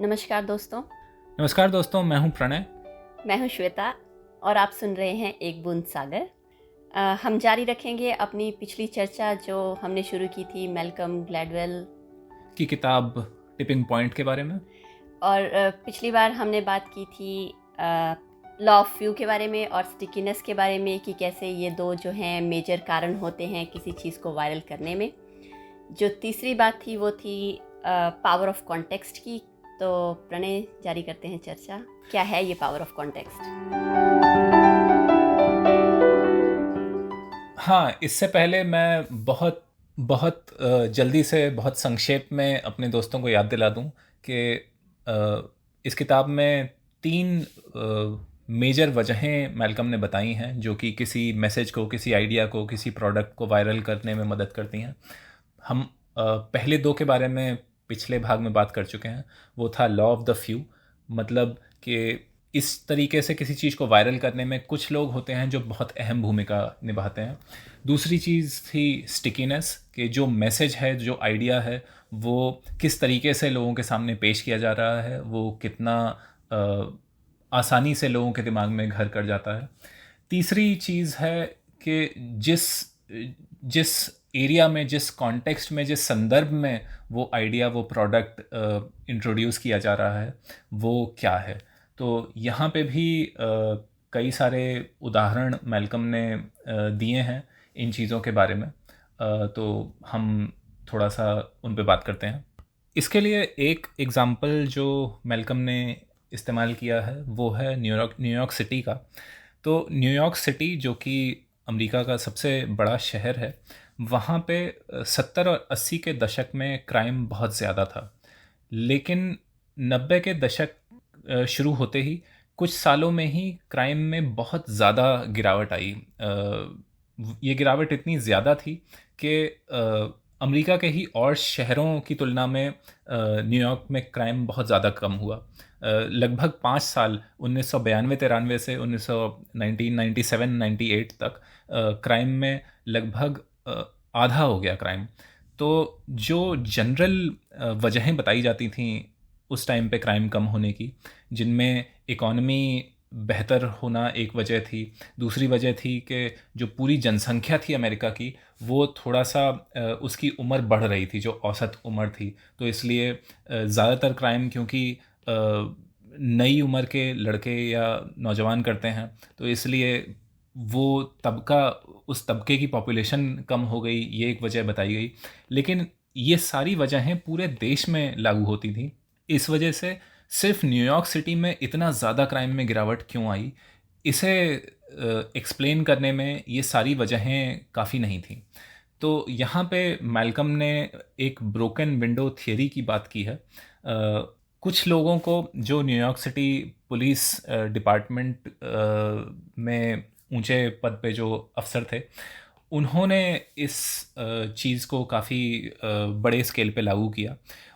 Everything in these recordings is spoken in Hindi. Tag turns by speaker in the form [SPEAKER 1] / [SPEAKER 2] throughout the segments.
[SPEAKER 1] नमस्कार दोस्तों, मैं हूं प्रणय।
[SPEAKER 2] मैं हूं श्वेता और आप सुन रहे हैं एक बूंद सागर। हम जारी रखेंगे अपनी पिछली चर्चा जो हमने शुरू की थी मैल्कम ग्लैडवेल
[SPEAKER 1] की किताब टिपिंग पॉइंट के बारे में।
[SPEAKER 2] और पिछली बार हमने बात की थी लॉ ऑफ फ्यू के बारे में और स्टिकीनेस के बारे में कि कैसे ये दो जो हैं मेजर कारण होते हैं किसी चीज़ को वायरल करने में। जो तीसरी बात थी वो थी पावर ऑफ कॉन्टेक्स्ट की। तो प्रणय, जारी करते हैं चर्चा। क्या है ये पावर ऑफ कॉन्टेक्स्ट?
[SPEAKER 1] हाँ, इससे पहले मैं बहुत बहुत जल्दी से बहुत संक्षेप में अपने दोस्तों को याद दिला दूं कि इस किताब में 3 मेजर वजहें मैल्कम ने बताई हैं जो कि किसी मैसेज को, किसी आइडिया को, किसी प्रोडक्ट को वायरल करने में मदद करती हैं। हम पहले 2 के बारे में पिछले भाग में बात कर चुके हैं। वो था लॉ ऑफ द फ्यू, मतलब कि इस तरीके से किसी चीज़ को वायरल करने में कुछ लोग होते हैं जो बहुत अहम भूमिका निभाते हैं। दूसरी चीज़ थी स्टिकीनेस, कि जो मैसेज है, जो आइडिया है, वो किस तरीके से लोगों के सामने पेश किया जा रहा है, वो कितना आसानी से लोगों के दिमाग में घर कर जाता है। तीसरी चीज़ है कि जिस जिस एरिया में, जिस कॉन्टेक्स्ट में, जिस संदर्भ में वो आइडिया, वो प्रोडक्ट इंट्रोड्यूस किया जा रहा है, वो क्या है। तो यहाँ पे भी कई सारे उदाहरण मैल्कम ने दिए हैं इन चीज़ों के बारे में। तो हम थोड़ा सा उन पे बात करते हैं। इसके लिए एक एग्ज़ाम्पल जो मैल्कम ने इस्तेमाल किया है वो है न्यूयॉर्क सिटी का। तो न्यूयॉर्क सिटी, जो कि अमेरिका का सबसे बड़ा शहर है, वहाँ पे 70 और 80 के दशक में क्राइम बहुत ज़्यादा था। लेकिन 90 के दशक शुरू होते ही कुछ सालों में ही क्राइम में बहुत ज़्यादा गिरावट आई। ये गिरावट इतनी ज़्यादा थी कि अमेरिका के ही और शहरों की तुलना में न्यूयॉर्क में क्राइम बहुत ज़्यादा कम हुआ। लगभग 5 साल 1992-93 से 1997-98 तक क्राइम में लगभग आधा हो गया क्राइम। तो जो जनरल वजहें बताई जाती थी उस टाइम पे क्राइम कम होने की, जिनमें इकॉनमी बेहतर होना एक वजह थी, दूसरी वजह थी कि जो पूरी जनसंख्या थी अमेरिका की, वो थोड़ा सा उसकी उम्र बढ़ रही थी, जो औसत उम्र थी। तो इसलिए ज़्यादातर क्राइम, क्योंकि नई उम्र के लड़के या नौजवान करते हैं, तो इसलिए वो तबका, उस तबके की पॉपुलेशन कम हो गई, ये एक वजह बताई गई। लेकिन ये सारी वजहें पूरे देश में लागू होती थी। इस वजह से सिर्फ न्यूयॉर्क सिटी में इतना ज़्यादा क्राइम में गिरावट क्यों आई, इसे एक्सप्लेन करने में ये सारी वजहें काफ़ी नहीं थी। तो यहाँ पे मैल्कम ने एक ब्रोकन विंडो थियरी की बात की है। कुछ लोगों को, जो न्यूयॉर्क सिटी पुलिस डिपार्टमेंट में ऊंचे पद पे जो अफसर थे, उन्होंने इस चीज़ को काफ़ी बड़े स्केल पे लागू किया।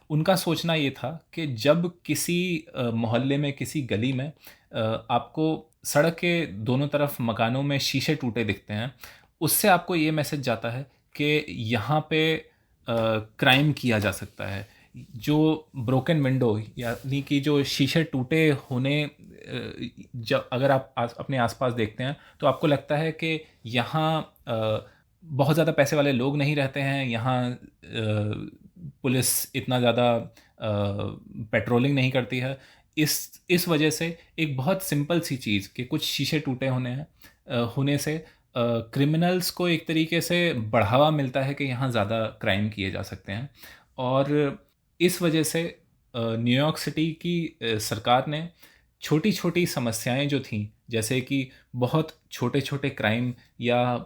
[SPEAKER 1] उनका सोचना ये था कि जब किसी मोहल्ले में, किसी गली में आपको सड़क के दोनों तरफ मकानों में शीशे टूटे दिखते हैं, उससे आपको ये मैसेज जाता है कि यहाँ पे क्राइम किया जा सकता है। जो ब्रोकन विंडो, यानी कि जो शीशे टूटे होने, जब अगर आप अपने आसपास देखते हैं तो आपको लगता है कि यहाँ बहुत ज़्यादा पैसे वाले लोग नहीं रहते हैं, यहाँ पुलिस इतना ज़्यादा पेट्रोलिंग नहीं करती है। इस वजह से एक बहुत सिंपल सी चीज़ कि कुछ शीशे टूटे होने से क्रिमिनल्स को एक तरीके से बढ़ावा मिलता है कि यहाँ ज़्यादा क्राइम किए जा सकते हैं। और इस वजह से न्यूयॉर्क सिटी की सरकार ने छोटी छोटी समस्याएं जो थीं, जैसे कि बहुत छोटे छोटे क्राइम या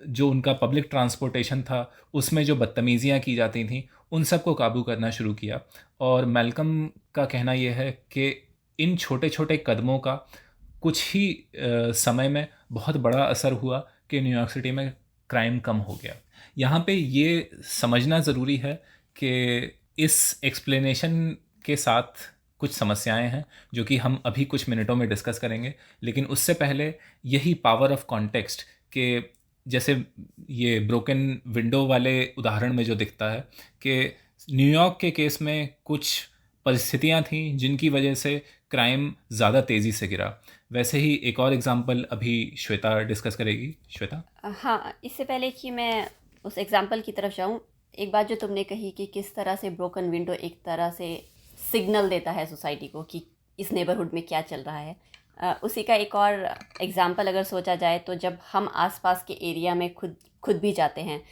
[SPEAKER 1] जो उनका पब्लिक ट्रांसपोर्टेशन था उसमें जो बदतमीज़ियाँ की जाती थीं, उन सब को काबू करना शुरू किया। और मैल्कम का कहना यह है कि इन छोटे छोटे कदमों का कुछ ही समय में बहुत बड़ा असर हुआ कि न्यूयॉर्क सिटी में क्राइम कम हो गया। यहाँ पे ये समझना ज़रूरी है कि इस एक्सप्लेनेशन के साथ कुछ समस्याएं हैं जो कि हम अभी कुछ मिनटों में डिस्कस करेंगे। लेकिन उससे पहले यही पावर ऑफ कॉन्टेक्स्ट, के जैसे ये ब्रोकन विंडो वाले उदाहरण में जो दिखता है कि न्यूयॉर्क के केस में कुछ परिस्थितियां थीं जिनकी वजह से क्राइम ज़्यादा तेज़ी से गिरा। वैसे ही एक और एग्जांपल अभी श्वेता डिस्कस करेगी। श्वेता।
[SPEAKER 2] हाँ, इससे पहले कि मैं उस एग्जाम्पल की तरफ जाऊँ, एक बात जो तुमने कही कि किस तरह से ब्रोकन विंडो एक तरह से सिग्नल देता है सोसाइटी को कि इस नेबरहुड में क्या चल रहा है, उसी का एक और एग्जाम्पल अगर सोचा जाए तो जब हम आसपास के एरिया में खुद भी जाते हैं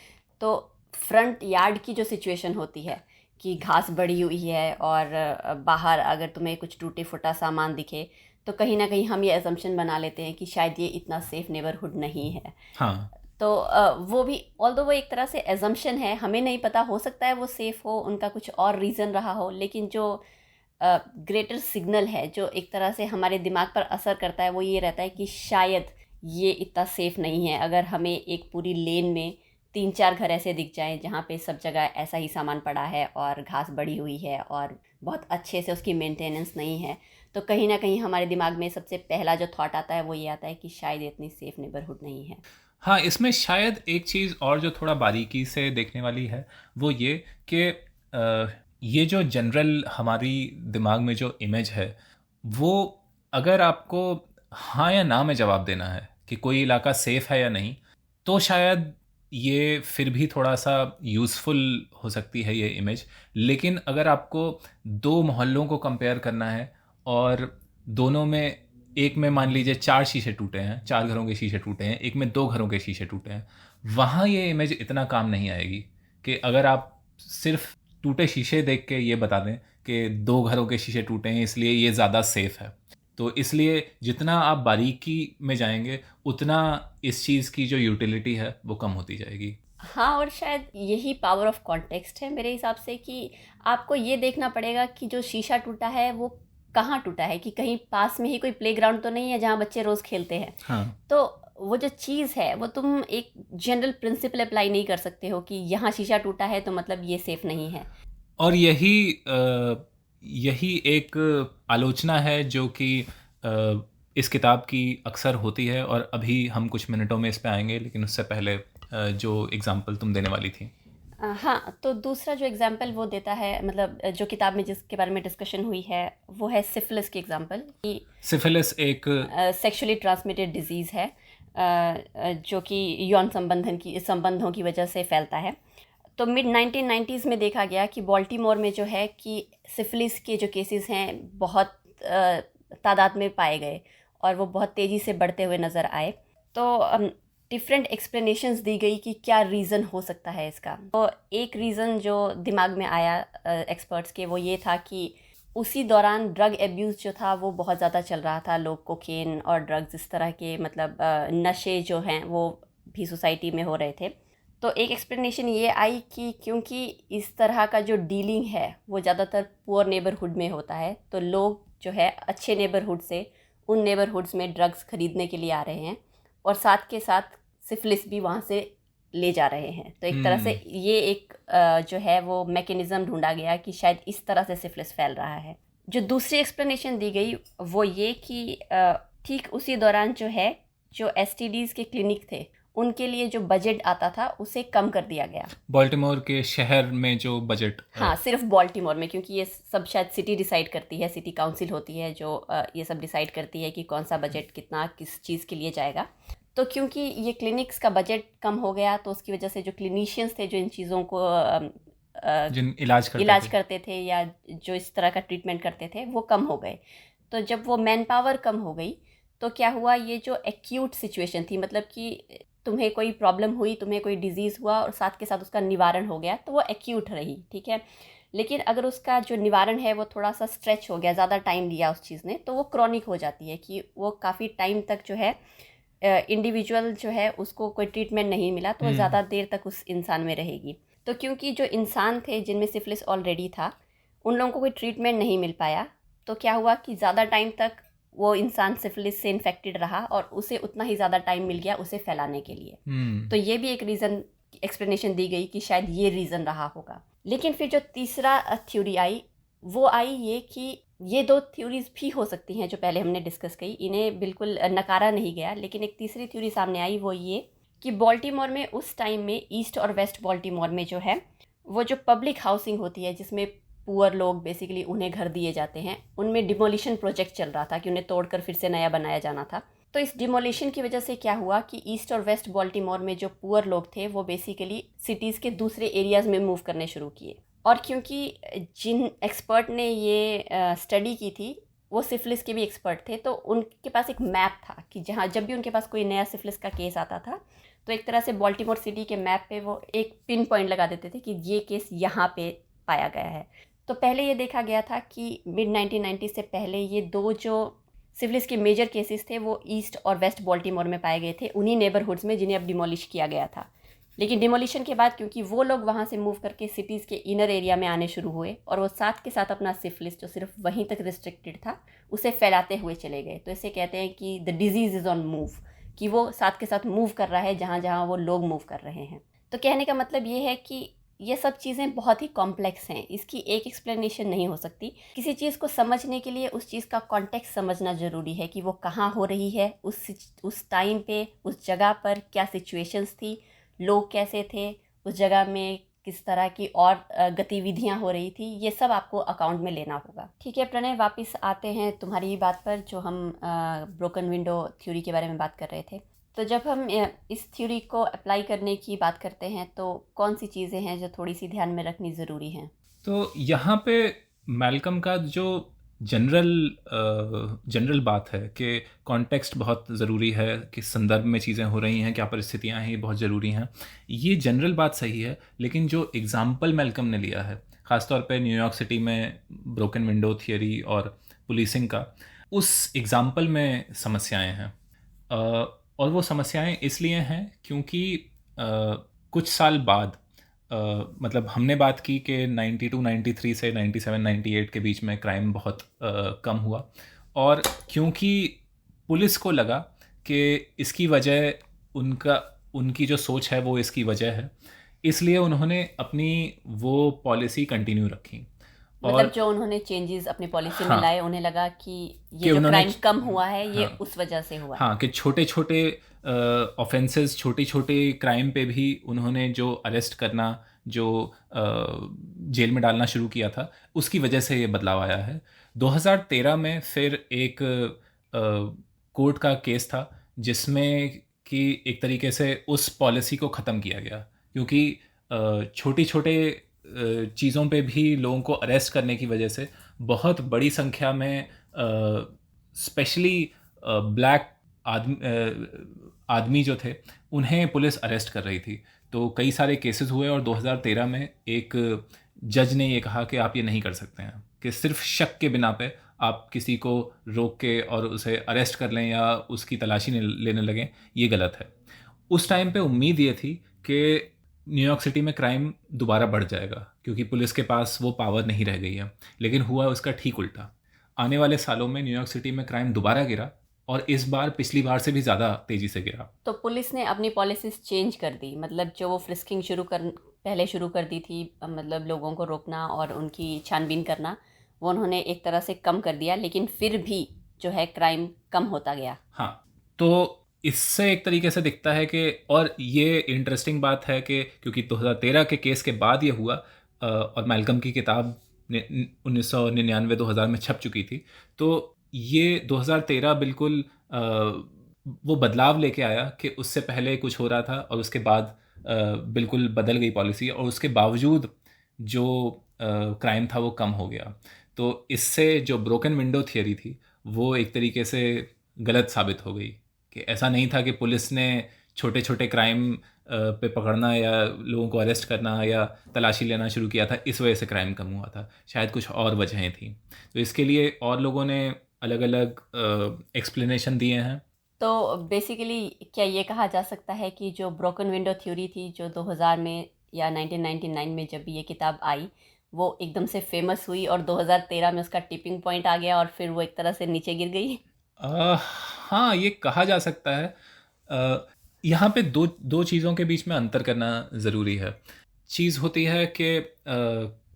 [SPEAKER 2] तो फ्रंट यार्ड की जो सिचुएशन होती है कि घास बढ़ी हुई है और बाहर अगर तुम्हें कुछ टूटे फूटा सामान दिखे तो कहीं ना कहीं हम ये अजम्पशन बना लेते हैं कि शायद ये इतना सेफ नेबरहुड नहीं है।
[SPEAKER 1] हाँ,
[SPEAKER 2] तो वो भी ऑल्दो वो एक तरह से एजम्पशन है, हमें नहीं पता, हो सकता है वो सेफ़ हो, उनका कुछ और रीज़न रहा हो, लेकिन जो ग्रेटर सिग्नल है जो एक तरह से हमारे दिमाग पर असर करता है वो ये रहता है कि शायद ये इतना सेफ़ नहीं है। अगर हमें एक पूरी लेन में 3-4 घर ऐसे दिख जाएं जहाँ पे सब जगह ऐसा ही सामान पड़ा है और घास बढ़ी हुई है और बहुत अच्छे से उसकी मेंटेनेंस नहीं है, तो कहीं ना कहीं हमारे दिमाग में सबसे पहला जो थॉट आता है वो ये आता है कि शायद ये इतनी सेफ़ नेबरहुड नहीं है।
[SPEAKER 1] हाँ, इसमें शायद एक चीज़ और जो थोड़ा बारीकी से देखने वाली है वो ये कि ये जो जनरल हमारी दिमाग में जो इमेज है वो अगर आपको हाँ या ना में जवाब देना है कि कोई इलाका सेफ़ है या नहीं, तो शायद ये फिर भी थोड़ा सा यूज़फुल हो सकती है ये इमेज। लेकिन अगर आपको दो मोहल्लों को कंपेयर करना है और दोनों में, एक में मान लीजिए 4 शीशे टूटे हैं, 4 घरों के शीशे टूटे हैं, एक में 2 घरों के शीशे टूटे हैं, वहाँ ये इमेज इतना काम नहीं आएगी कि अगर आप सिर्फ टूटे शीशे देख के ये बता दें कि 2 घरों के शीशे टूटे हैं इसलिए ये ज़्यादा सेफ़ है। तो इसलिए जितना आप बारीकी में जाएंगे उतना इस चीज़ की जो यूटिलिटी है वो कम होती जाएगी।
[SPEAKER 2] हाँ, और शायद यही पावर ऑफ कॉन्टेक्स्ट है मेरे हिसाब से कि आपको ये देखना पड़ेगा कि जो शीशा टूटा है वो कहाँ टूटा है, कि कहीं पास में ही कोई प्लेग्राउंड तो नहीं है जहाँ बच्चे रोज़ खेलते हैं।
[SPEAKER 1] हाँ,
[SPEAKER 2] तो वो जो चीज़ है वो तुम एक जनरल प्रिंसिपल अप्लाई नहीं कर सकते हो कि यहाँ शीशा टूटा है तो मतलब ये सेफ़ नहीं है।
[SPEAKER 1] और यही एक आलोचना है जो कि इस किताब की अक्सर होती है, और अभी हम कुछ मिनटों में इस पे आएंगे, लेकिन उससे पहले जो एग्जांपल तुम देने वाली थी।
[SPEAKER 2] हाँ, तो दूसरा जो एग्जाम्पल वो देता है, मतलब जो किताब में जिसके बारे में डिस्कशन हुई है वो है सिफिलिस की एग्जाम्पल। कि
[SPEAKER 1] सिफिलिस एक
[SPEAKER 2] सेक्सुअली ट्रांसमिटेड डिजीज़ है जो कि यौन संबंधों की वजह से फैलता है। तो मिड 1990s में देखा गया कि बाल्टीमोर में जो है कि सिफिलिस के जो केसेस हैं बहुत तादाद में पाए गए और वो बहुत तेज़ी से बढ़ते हुए नज़र आए। तो डिफरेंट एक्सप्लेनेशंस दी गई कि क्या रीज़न हो सकता है इसका। तो एक रीज़न जो दिमाग में आया एक्सपर्ट्स के वो ये था कि उसी दौरान ड्रग एब्यूज़ जो था वो बहुत ज़्यादा चल रहा था। लोग कोकेन और ड्रग्स इस तरह के मतलब नशे जो हैं वो भी सोसाइटी में हो रहे थे। तो एक एक्सप्लेनेशन ये आई कि क्योंकि इस तरह का जो डीलिंग है वो ज़्यादातर पुअर नेबरहुड में होता है, तो लोग जो है अच्छे नेबरहुड से उन नेबरहुड्स में ड्रग्स खरीदने के लिए आ रहे हैं और साथ के साथ सिफिलिस भी वहाँ से ले जा रहे हैं। तो एक तरह से ये एक जो है वो मैकेनिज़्म ढूंढा गया कि शायद इस तरह से सिफिलिस फैल रहा है। जो दूसरी एक्सप्लेनेशन दी गई वो ये कि ठीक उसी दौरान जो है जो एसटीडीज़ के क्लिनिक थे उनके लिए जो बजट आता था उसे कम कर दिया गया।
[SPEAKER 1] बाल्टीमोर के शहर में जो बजट,
[SPEAKER 2] हाँ, सिर्फ बाल्टीमोर में, क्योंकि ये सब शायद सिटी डिसाइड करती है, सिटी काउंसिल होती है जो ये सब डिसाइड करती है कि कौन सा बजट कितना किस चीज़ के लिए जाएगा। तो क्योंकि ये क्लिनिक्स का बजट कम हो गया तो उसकी वजह से जो क्लिनिशियंस थे जो इन चीज़ों को
[SPEAKER 1] जिन इलाज
[SPEAKER 2] करते थे या जो इस तरह का ट्रीटमेंट करते थे वो कम हो गए। तो जब वो मैन पावर कम हो गई तो क्या हुआ, ये जो एक्यूट सिचुएशन थी, मतलब कि तुम्हें कोई प्रॉब्लम हुई, तुम्हें कोई डिजीज़ हुआ और साथ के साथ उसका निवारण हो गया, तो वो एक्यूट रही, ठीक है। लेकिन अगर उसका जो निवारण है वो थोड़ा सा स्ट्रेच हो गया, ज़्यादा टाइम लिया उस चीज़ ने, तो वो क्रॉनिक हो जाती है कि वो काफ़ी टाइम तक जो है इंडिविजुअल जो है उसको कोई ट्रीटमेंट नहीं मिला तो वो ज़्यादा देर तक उस इंसान में रहेगी। तो क्योंकि जो इंसान थे जिनमें सिफिलिस ऑलरेडी था उन लोगों को कोई ट्रीटमेंट नहीं मिल पाया, तो क्या हुआ कि ज़्यादा टाइम तक वो इंसान सिफिलिस से इन्फेक्टेड रहा और उसे उतना ही ज़्यादा टाइम मिल गया उसे फैलाने के लिए। तो ये भी एक रीज़न एक्सप्लेनेशन दी गई कि शायद ये रीज़न रहा होगा। लेकिन फिर जो तीसरा थ्योरी आई वो आई ये कि ये दो थ्योरीज़ भी हो सकती हैं जो पहले हमने डिस्कस की, इन्हें बिल्कुल नकारा नहीं गया। लेकिन एक तीसरी थ्योरी सामने आई वो ये कि बाल्टीमोर में उस टाइम में ईस्ट और वेस्ट बाल्टीमोर में जो है वो जो पब्लिक हाउसिंग होती है जिसमें पुअर लोग बेसिकली उन्हें घर दिए जाते हैं, उनमें डिमोलिशन प्रोजेक्ट चल रहा था कि उन्हें तोड़कर फिर से नया बनाया जाना था। तो इस डिमोलिशन की वजह से क्या हुआ कि ईस्ट और वेस्ट बॉल्टीमोर में जो पुअर लोग थे वो बेसिकली सिटीज़ के दूसरे एरियाज़ में मूव करने शुरू किए। और क्योंकि जिन एक्सपर्ट ने ये स्टडी की थी वो सिफिलिस के भी एक्सपर्ट थे, तो उनके पास एक मैप था कि जहाँ जब भी उनके पास कोई नया सिफिलिस का केस आता था तो एक तरह से बॉल्टीमोर सिटी के मैप पे वो एक पिन पॉइंट लगा देते थे कि ये केस यहाँ पे पाया गया है। तो पहले ये देखा गया था कि मिड 1990 से पहले ये दो जो सिफिलिस के मेजर केसेस थे वो ईस्ट और वेस्ट बॉल्टीमोर में पाए गए थे, उन्हीं नेबरहुड्स में जिन्हें अब डिमोलिश किया गया था। लेकिन डिमोलिशन के बाद क्योंकि वो लोग वहाँ से मूव करके सिटीज़ के इनर एरिया में आने शुरू हुए और वो साथ के साथ अपना सिफिलिस जो सिर्फ वहीं तक रिस्ट्रिक्टेड था उसे फैलाते हुए चले गए। तो इसे कहते हैं कि the disease is on move, कि वो साथ के साथ मूव कर रहा है जहाँ जहाँ वो लोग मूव कर रहे हैं। तो कहने का मतलब ये है कि ये सब चीज़ें बहुत ही कॉम्प्लेक्स हैं, इसकी एक एक्सप्लेनेशन नहीं हो सकती। किसी चीज़ को समझने के लिए उस चीज़ का कॉन्टेक्स्ट समझना ज़रूरी है कि वो कहाँ हो रही है, उस टाइम पे उस जगह पर क्या सिचुएशंस थी, लोग कैसे थे, उस जगह में किस तरह की और गतिविधियाँ हो रही थी, ये सब आपको अकाउंट में लेना होगा। ठीक है प्रणय, वापस आते हैं तुम्हारी बात पर जो हम ब्रोकन विंडो थ्योरी के बारे में बात कर रहे थे। तो जब हम इस थ्योरी को अप्लाई करने की बात करते हैं तो कौन सी चीज़ें हैं जो थोड़ी सी ध्यान में रखनी ज़रूरी हैं?
[SPEAKER 1] तो यहाँ पे मैल्कम का जो जनरल बात है कि कॉन्टेक्स्ट बहुत ज़रूरी है, किस संदर्भ में चीज़ें हो रही हैं, क्या परिस्थितियाँ हैं, ये बहुत ज़रूरी हैं। ये जनरल बात सही है, लेकिन जो एग्ज़ाम्पल मैल्कम ने लिया है ख़ासतौर पे न्यूयॉर्क सिटी में ब्रोकन विंडो थियरी और पुलिसिंग का, उस एग्ज़ाम्पल में समस्याएं हैं। और वो समस्याएं इसलिए हैं क्योंकि कुछ साल बाद मतलब हमने बात की कि 92 93 से 97 98 के बीच में क्राइम बहुत कम हुआ, और क्योंकि पुलिस को लगा कि इसकी वजह उनकी जो सोच है वो इसकी वजह है, इसलिए उन्होंने अपनी वो पॉलिसी कंटिन्यू रखी।
[SPEAKER 2] मतलब जो उन्होंने चेंजेस अपनी पॉलिसी में
[SPEAKER 1] हाँ,
[SPEAKER 2] लाए, उन्हें लगा कि ये जो क्राइम कम हुआ है ये
[SPEAKER 1] हाँ,
[SPEAKER 2] उस वजह से हुआ।
[SPEAKER 1] हाँ, कि छोटे छोटे ऑफेंसेस, छोटी छोटी क्राइम पे भी उन्होंने जो अरेस्ट करना, जो जेल में डालना शुरू किया था, उसकी वजह से ये बदलाव आया है। 2013 में फिर एक कोर्ट का केस था जिसमें कि एक तरीके से उस पॉलिसी को ख़त्म किया गया, क्योंकि छोटी छोटे चीज़ों पे भी लोगों को अरेस्ट करने की वजह से बहुत बड़ी संख्या में स्पेशली ब्लैक आदमी जो थे उन्हें पुलिस अरेस्ट कर रही थी। तो कई सारे केसेस हुए और 2013 में एक जज ने ये कहा कि आप ये नहीं कर सकते हैं कि सिर्फ शक के बिना पे आप किसी को रोक के और उसे अरेस्ट कर लें या उसकी तलाशी लेने लगें, ये गलत है। उस टाइम पे उम्मीद ये थी कि न्यूयॉर्क सिटी में क्राइम दोबारा बढ़ जाएगा क्योंकि पुलिस के पास वो पावर नहीं रह गई है, लेकिन हुआ उसका ठीक उल्टा। आने वाले सालों में न्यूयॉर्क सिटी में क्राइम दोबारा गिरा और इस बार पिछली बार से भी ज़्यादा तेज़ी से गिरा।
[SPEAKER 2] तो पुलिस ने अपनी पॉलिसीज चेंज कर दी, मतलब जो वो फ्रिस्किंग पहले शुरू कर दी थी, मतलब लोगों को रोकना और उनकी छानबीन करना, वो उन्होंने एक तरह से कम कर दिया, लेकिन फिर भी जो है क्राइम कम होता गया।
[SPEAKER 1] हाँ, तो इससे एक तरीके से दिखता है कि, और ये इंटरेस्टिंग बात है कि क्योंकि 2013 के केस के बाद ये हुआ और मैल्कम की किताब 1999-2000 में छप चुकी थी, तो ये 2013 बिल्कुल वो बदलाव लेके आया कि उससे पहले कुछ हो रहा था और उसके बाद बिल्कुल बदल गई पॉलिसी, और उसके बावजूद जो क्राइम था वो कम हो गया। तो इससे जो ब्रोकन विंडो थियरी थी वो एक तरीके से गलत साबित हो गई कि ऐसा नहीं था कि पुलिस ने छोटे छोटे क्राइम पे पकड़ना या लोगों को अरेस्ट करना या तलाशी लेना शुरू किया था इस वजह से क्राइम कम हुआ था, शायद कुछ और वजहें थी। तो इसके लिए और लोगों ने अलग अलग एक्सप्लेनेशन दिए हैं।
[SPEAKER 2] तो बेसिकली क्या ये कहा जा सकता है कि जो ब्रोकन विंडो थ्योरी थी जो 2000 में या 1999 में जब ये किताब आई वो एकदम से फेमस हुई और 2013 में उसका टिपिंग पॉइंट आ गया और फिर वो एक तरह से नीचे गिर गई?
[SPEAKER 1] हाँ, ये कहा जा सकता है। यहाँ पे दो चीज़ों के बीच में अंतर करना ज़रूरी है। चीज़ होती है कि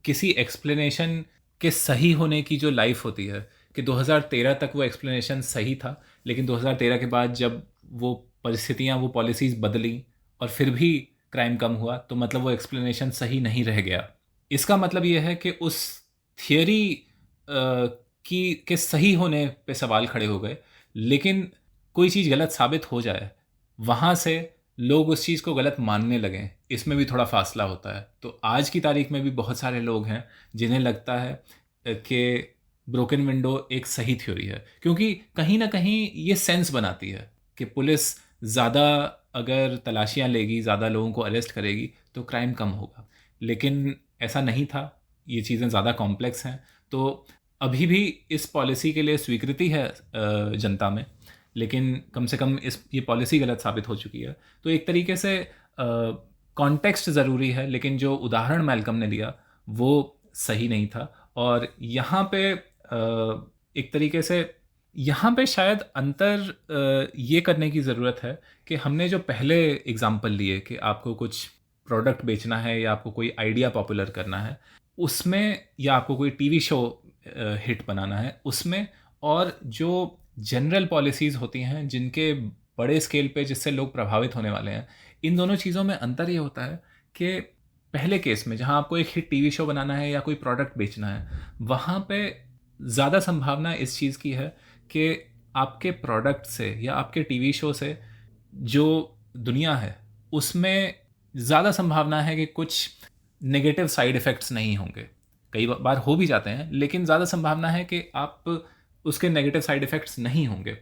[SPEAKER 1] किसी एक्सप्लेनेशन के सही होने की जो लाइफ होती है कि 2013 तक वो एक्सप्लेनेशन सही था, लेकिन 2013 के बाद जब वो परिस्थितियाँ, वो पॉलिसीज़ बदली और फिर भी क्राइम कम हुआ, तो मतलब वो एक्सप्लेनेशन सही नहीं रह गया। इसका मतलब ये है कि उस थियोरी की के सही होने पे सवाल खड़े हो गए, लेकिन कोई चीज़ गलत साबित हो जाए, वहाँ से लोग उस चीज़ को गलत मानने लगें, इसमें भी थोड़ा फासला होता है। तो आज की तारीख में भी बहुत सारे लोग हैं जिन्हें लगता है कि ब्रोकन विंडो एक सही थ्योरी है, क्योंकि कहीं ना कहीं ये सेंस बनाती है कि पुलिस ज़्यादा अगर तलाशियां लेगी, ज़्यादा लोगों को अरेस्ट करेगी, तो क्राइम कम होगा। लेकिन ऐसा नहीं था, ये चीज़ें ज़्यादा कॉम्प्लेक्स हैं। तो अभी भी इस पॉलिसी के लिए स्वीकृति है जनता में, लेकिन कम से कम ये पॉलिसी गलत साबित हो चुकी है। तो एक तरीके से कॉन्टेक्स्ट ज़रूरी है, लेकिन जो उदाहरण मैल्कम ने लिया वो सही नहीं था। और यहाँ पे एक तरीके से यहाँ पे शायद अंतर ये करने की ज़रूरत है कि हमने जो पहले एग्जाम्पल लिए कि आपको कुछ प्रोडक्ट बेचना है या आपको कोई आइडिया पॉपुलर करना है उसमें, या आपको कोई टीवी शो हिट बनाना है उसमें, और जो जनरल पॉलिसीज़ होती हैं जिनके बड़े स्केल पे जिससे लोग प्रभावित होने वाले हैं, इन दोनों चीज़ों में अंतर ये होता है कि पहले केस में जहाँ आपको एक हिट टीवी शो बनाना है या कोई प्रोडक्ट बेचना है, वहाँ पे ज़्यादा संभावना इस चीज़ की है कि आपके प्रोडक्ट से या आपके टीवी शो से जो दुनिया है उसमें ज़्यादा संभावना है कि कुछ नेगेटिव साइड इफ़ेक्ट्स नहीं होंगे। कई बार हो भी जाते हैं, लेकिन ज़्यादा संभावना है कि आप उसके नेगेटिव साइड इफ़ेक्ट्स नहीं होंगे।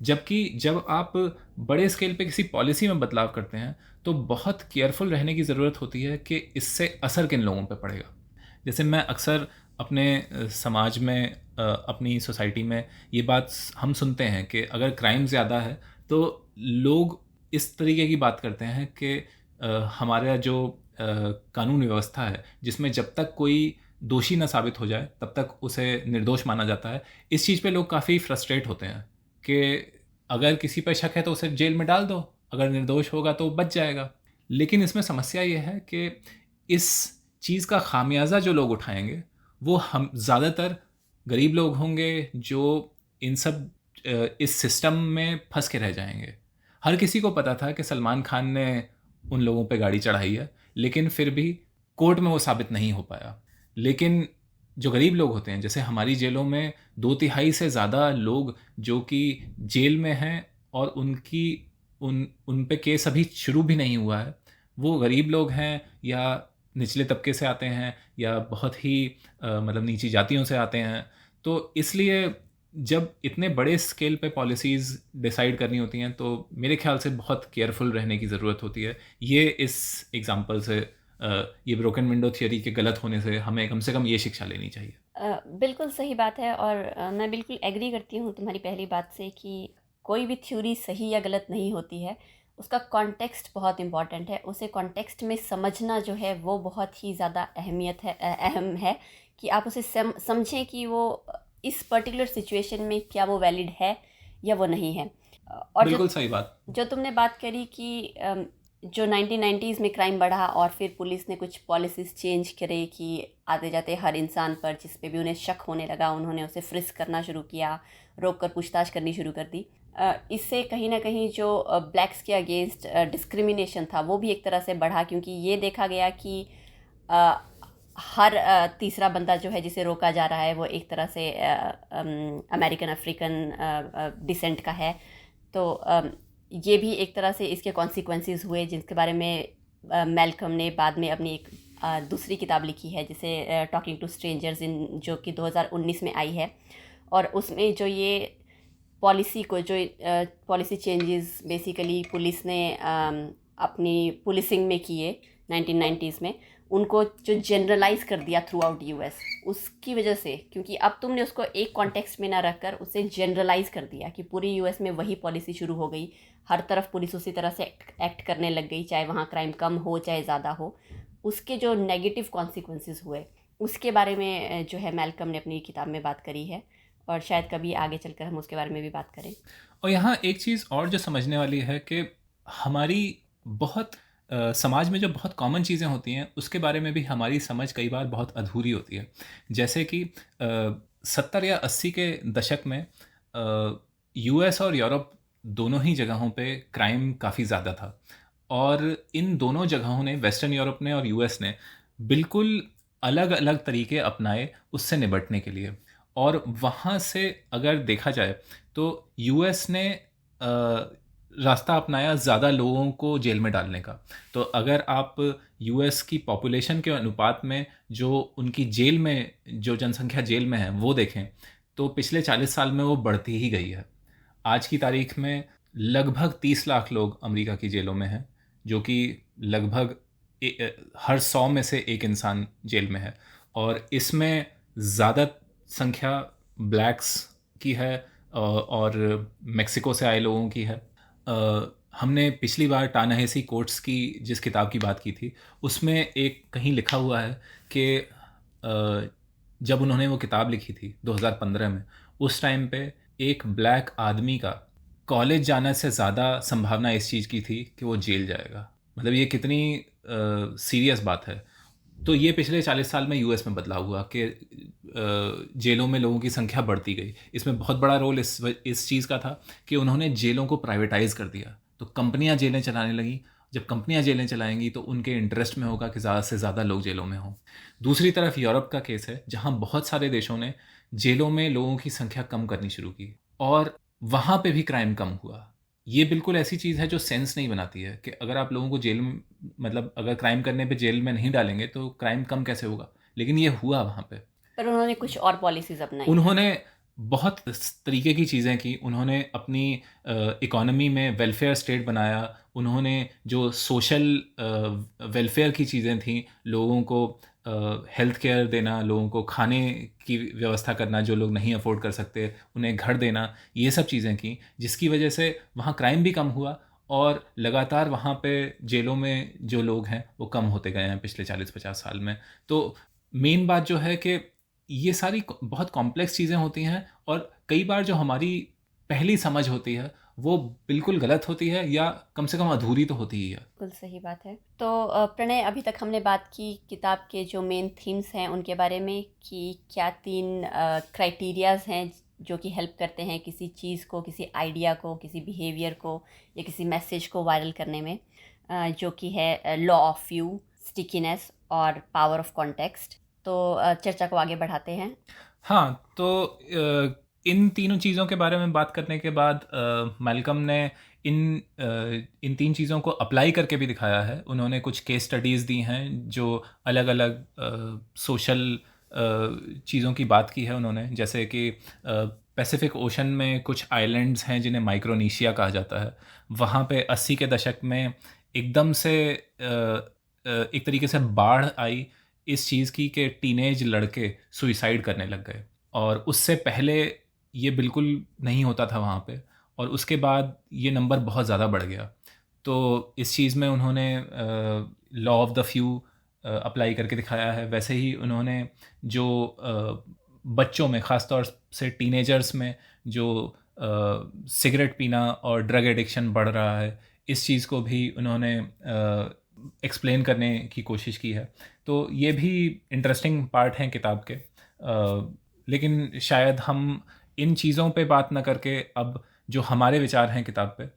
[SPEAKER 1] जबकि जब आप बड़े स्केल पे किसी पॉलिसी में बदलाव करते हैं तो बहुत केयरफुल रहने की ज़रूरत होती है कि इससे असर किन लोगों पे पड़ेगा। जैसे मैं अक्सर अपने समाज में, अपनी सोसाइटी में ये बात हम सुनते हैं कि अगर क्राइम ज़्यादा है तो लोग इस तरीके की बात करते हैं कि हमारा जो कानून व्यवस्था है जिसमें जब तक कोई दोषी ना साबित हो जाए तब तक उसे निर्दोष माना जाता है, इस चीज़ पे लोग काफ़ी फ्रस्ट्रेट होते हैं कि अगर किसी पर शक है तो उसे जेल में डाल दो, अगर निर्दोष होगा तो बच जाएगा। लेकिन इसमें समस्या ये है कि इस चीज़ का खामियाजा जो लोग उठाएंगे वो हम ज़्यादातर गरीब लोग होंगे जो इन सब इस सिस्टम में फंस के रह जाएंगे। हर किसी को पता था कि सलमान खान ने उन लोगों पे गाड़ी चढ़ाई है, लेकिन फिर भी कोर्ट में वो साबित नहीं हो पाया। लेकिन जो गरीब लोग होते हैं, जैसे हमारी जेलों में 2/3 से ज़्यादा लोग जो कि जेल में हैं और उन पे केस अभी शुरू भी नहीं हुआ है, वो गरीब लोग हैं या निचले तबके से आते हैं या बहुत ही मतलब नीची जातियों से आते हैं। तो इसलिए जब इतने बड़े स्केल पे पॉलिसीज़ डिसाइड करनी होती हैं तो मेरे ख्याल से बहुत केयरफुल रहने की ज़रूरत होती है। ये इस एग्ज़ाम्पल से, ये ब्रोकन विंडो थियोरी के गलत होने से हमें कम से कम ये शिक्षा लेनी चाहिए।
[SPEAKER 2] बिल्कुल सही बात है, और मैं बिल्कुल एग्री करती हूँ तुम्हारी पहली बात से कि कोई भी थ्योरी सही या गलत नहीं होती है, उसका कॉन्टेक्स्ट बहुत इम्पॉर्टेंट है। उसे कॉन्टेक्स्ट में समझना जो है वो बहुत ही ज़्यादा अहम है कि आप उसे समझें कि वो इस पर्टिकुलर सिचुएशन में क्या वो वैलिड है या वो नहीं है। और
[SPEAKER 1] बिल्कुल सही बात
[SPEAKER 2] जो तुमने बात करी कि जो 1990s में क्राइम बढ़ा और फिर पुलिस ने कुछ पॉलिसीज़ चेंज करे कि आते जाते हर इंसान पर जिस पे भी उन्हें शक होने लगा उन्होंने उसे फ्रिस्क करना शुरू किया, रोक कर पूछताछ करनी शुरू कर दी। इससे कहीं ना कहीं जो ब्लैक्स के अगेंस्ट डिस्क्रिमिनेशन था वो भी एक तरह से बढ़ा, क्योंकि ये देखा गया कि हर तीसरा बंदा जो है जिसे रोका जा रहा है वो एक तरह से अमेरिकन अफ्रीकन डिसेंट का है। तो ये भी एक तरह से इसके कॉन्सिक्वेंसेस हुए, जिसके बारे में मैल्कम ने बाद में अपनी एक दूसरी किताब लिखी है जिसे टॉकिंग टू स्ट्रेंजर्स इन, जो कि 2019 में आई है। और उसमें जो ये पॉलिसी को जो पॉलिसी चेंजेस बेसिकली पुलिस ने अपनी पुलिसिंग में किए 1990s में, उनको जो जनरलाइज कर दिया थ्रू आउट यूएस, उसकी वजह से, क्योंकि अब तुमने उसको एक कॉन्टेक्स्ट में ना रखकर उसे जनरलाइज कर दिया कि पूरी यूएस में वही पॉलिसी शुरू हो गई, हर तरफ पुलिस उसी तरह से एक्ट करने लग गई, चाहे वहाँ क्राइम कम हो चाहे ज़्यादा हो। उसके जो नेगेटिव कॉन्सिक्वेंसेस हुए उसके बारे में जो है मैल्कम ने अपनी किताब में बात करी है, और शायद कभी आगे चलकर हम उसके बारे में भी बात करें।
[SPEAKER 1] और यहाँ एक चीज़ और जो समझने वाली है कि हमारी बहुत समाज में जो बहुत कॉमन चीज़ें होती हैं उसके बारे में भी हमारी समझ कई बार बहुत अधूरी होती है। जैसे कि 70 या 80 के दशक में यूएस और यूरोप दोनों ही जगहों पे क्राइम काफ़ी ज़्यादा था, और इन दोनों जगहों ने, वेस्टर्न यूरोप ने और यूएस ने, बिल्कुल अलग अलग तरीके अपनाए उससे निपटने के लिए। और वहाँ से अगर देखा जाए तो यूएस ने रास्ता अपनाया ज़्यादा लोगों को जेल में डालने का। तो अगर आप यूएस की पॉपुलेशन के अनुपात में जो उनकी जेल में जो जनसंख्या जेल में है वो देखें तो पिछले 40 साल में वो बढ़ती ही गई है। आज की तारीख में लगभग 30 लाख लोग अमेरिका की जेलों में हैं, जो कि लगभग हर 100 में से एक इंसान जेल में है। और इसमें ज़्यादा संख्या ब्लैक्स की है और मेक्सिको से आए लोगों की है। हमने पिछली बार टा-नहेसी कोट्स की जिस किताब की बात की थी उसमें एक कहीं लिखा हुआ है कि जब उन्होंने वो किताब लिखी थी 2015 में, उस टाइम पे एक ब्लैक आदमी का कॉलेज जाने से ज़्यादा संभावना इस चीज़ की थी कि वो जेल जाएगा। मतलब ये कितनी सीरियस बात है। तो ये पिछले 40 साल में यूएस में बदलाव हुआ कि जेलों में लोगों की संख्या बढ़ती गई। इसमें बहुत बड़ा रोल इस चीज़ का था कि उन्होंने जेलों को प्राइवेटाइज़ कर दिया। तो कंपनियां जेलें चलाने लगी। जब कंपनियां जेलें चलाएंगी तो उनके इंटरेस्ट में होगा कि ज़्यादा से ज़्यादा लोग जेलों में हों। दूसरी तरफ यूरोप का केस है जहाँ बहुत सारे देशों ने जेलों में लोगों की संख्या कम करनी शुरू की और वहाँ पे भी क्राइम कम हुआ। ये बिल्कुल ऐसी चीज़ है जो सेंस नहीं बनाती है कि अगर आप लोगों को जेल में, मतलब अगर क्राइम करने पे जेल में नहीं डालेंगे तो क्राइम कम कैसे होगा। लेकिन ये हुआ वहाँ पे।
[SPEAKER 2] पर उन्होंने कुछ और पॉलिसीज अपनाई।
[SPEAKER 1] उन्होंने बहुत तरीके की चीज़ें की। उन्होंने अपनी इकोनॉमी में वेलफेयर स्टेट बनाया। उन्होंने जो सोशल वेलफेयर की चीज़ें थी, लोगों को हेल्थ केयर देना, लोगों को खाने की व्यवस्था करना, जो लोग नहीं अफोर्ड कर सकते उन्हें घर देना, ये सब चीज़ें की, जिसकी वजह से वहाँ क्राइम भी कम हुआ और लगातार वहाँ पे जेलों में जो लोग हैं वो कम होते गए हैं पिछले 40-50 साल में। तो मेन बात जो है कि ये सारी बहुत कॉम्प्लेक्स चीज़ें होती हैं और कई बार जो हमारी पहली समझ होती है वो बिल्कुल गलत होती है या कम से कम अधूरी तो होती ही है।
[SPEAKER 2] बिल्कुल सही बात है। तो प्रणय, अभी तक हमने बात की किताब के जो मेन थीम्स हैं उनके बारे में, कि क्या 3 क्राइटेरियाज हैं जो कि हेल्प करते हैं किसी चीज़ को, किसी आइडिया को, किसी बिहेवियर को या किसी मैसेज को वायरल करने में, जो कि है लॉ ऑफ फ्यू, स्टिकीनेस और पावर ऑफ कॉन्टेक्स्ट। तो चर्चा को आगे बढ़ाते हैं।
[SPEAKER 1] हाँ, तो इन तीनों चीज़ों के बारे में बात करने के बाद मैल्कम ने इन 3 चीज़ों को अप्लाई करके भी दिखाया है। उन्होंने कुछ केस स्टडीज़ दी हैं जो अलग अलग सोशल चीज़ों की बात की है उन्होंने। जैसे कि पैसिफिक ओशन में कुछ आइलैंड्स हैं जिन्हें माइक्रोनेशिया कहा जाता है। वहाँ पे 80 के दशक में एकदम से एक तरीके से बाढ़ आई इस चीज़ की कि टीनेज लड़के सुइसाइड करने लग गए। और उससे पहले ये बिल्कुल नहीं होता था वहाँ पे, और उसके बाद ये नंबर बहुत ज़्यादा बढ़ गया। तो इस चीज़ में उन्होंने law of the few apply करके दिखाया है। वैसे ही उन्होंने जो बच्चों में, ख़ास तौर से टीनेजर्स में जो सिगरेट पीना और ड्रग एडिक्शन बढ़ रहा है, इस चीज़ को भी उन्होंने एक्सप्लेन करने की कोशिश की है। तो ये भी इंटरेस्टिंग पार्ट हैं किताब के। लेकिन शायद हम इन चीज़ों पे बात ना करके अब जो हमारे विचार हैं किताब पे